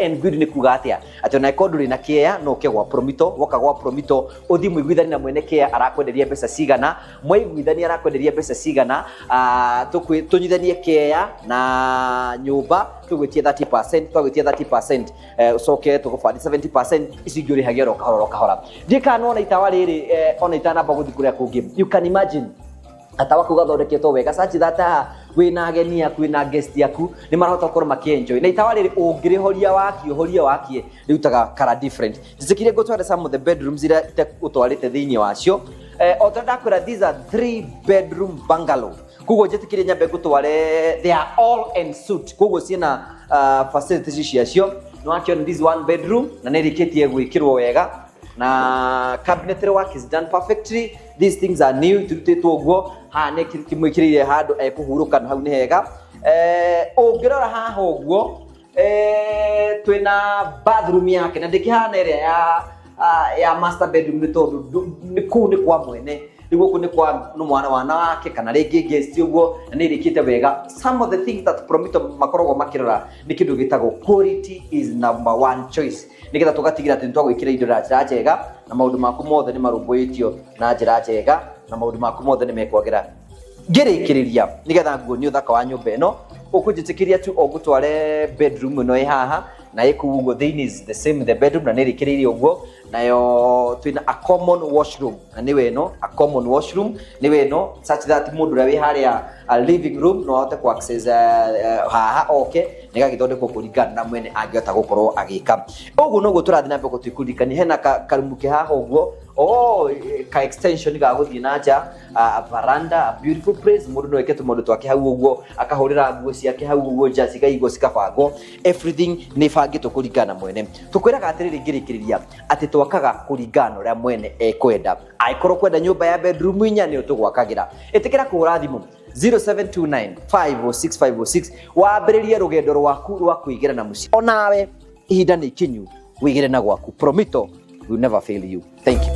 and build nĩ kuga atĩa atĩ ona ĩkorwo ndũrĩ na kea no ũke gwa Promito. Woka gwa Promito ũthiĩ mũiguithanie na mwene kea arakwenderia mbeca cigana, mwaiguithania arakwenderia mbeca cigana, tũnyithanie kea na nyũmba tũgwĩtie 30%, twagwĩtie 30% ũcoke tũgũbandi 70%. ici ingĩ ũrĩhagia ro kahora. Ndikana ona itawa rĩrĩ ona itanamba gũthiĩ kũrĩa kũngĩ. You can imagine atawa kugathondeketwo wega such that wina ageni yaku wina guest yaku ni marahota gũkorwo makĩenjoy na itawa rĩrĩ ũngĩrĩhoria wakie rĩutaga color different. Njĩtĩkĩrie ngũtware some of the bedrooms iria ũtwarĩte thĩinĩ wacio. Ndakwĩra these are 3 bedroom bungalow. Koguo njĩtĩkĩrie nyambe ngũtware they are all en suite. Koguo ciĩna facilities ciacio. No akiona this one bedroom na nĩrĩkĩtie gwĩkĩrwo wega na cabinetry work is done perfectly. These things are new turutĩtwo ũguo. Haha nĩ kimwĩkĩrĩire handũ ekũhurũka na hau nĩ hega. Ũngĩrora haha ũguo twĩna bathroom yake na ndĩkĩhana ĩrĩa ya master bedroom nĩ tondũ kũu nĩ kwa mwene. Gũkũ nĩ kwa mwana wake kana rĩngĩ guest ũguo na nĩ ĩrĩkĩte wega. Some of the things that Promito makoragwo makĩrora nĩ kĩndũ gĩtagwo quality is number 1 choice. Nĩgetha tũgatigĩra atĩ nĩ twagwĩkĩra indo na njĩra njega na maũndũ maku mothe nĩ marũmbũĩtio na njĩra njega na maũndũ maku mothe nĩ mekwagĩra. Ngĩrĩkĩrĩria nĩgetha nguonie ũthaka wa nyũmba ĩno ũkũnjĩtĩkĩria tu o ngũtware bedroom ĩno ĩ haha na ĩkũu ũguo thĩinĩ is the same the bedroom na nĩ ĩrĩkĩrĩire ũguo. Nayo twina a common washroom na niwe no a common washroom niwe no such that mundu ũrĩa wĩ harĩa living room no ahote ku access haha okay nigagithondekwo kuringana na mwene angihota gukorwo agika uguo no guturathi na mbeko tukurikani hena karumuke haha uguo ka extension ga guthii na nja veranda, a beautiful place mundu no ekete mundu twake hau uguo akahurira nguo ciake hau uguo nja cigaigwo cikabango everything ni bangitwo kuringana mwene tukwiraga atiriri ngirikiriria ati twakaga kuringana uria mwene ekwenda aikorwo kwenda nyumba ya bedroom inya ni utugwakagira itikira kuhura thimu 0729506506 wambiririe rugendo rwaku rwa kuigira na muci onawe ihinda ni kinyu wigire na gwaku Promito will never fail you. Thank you.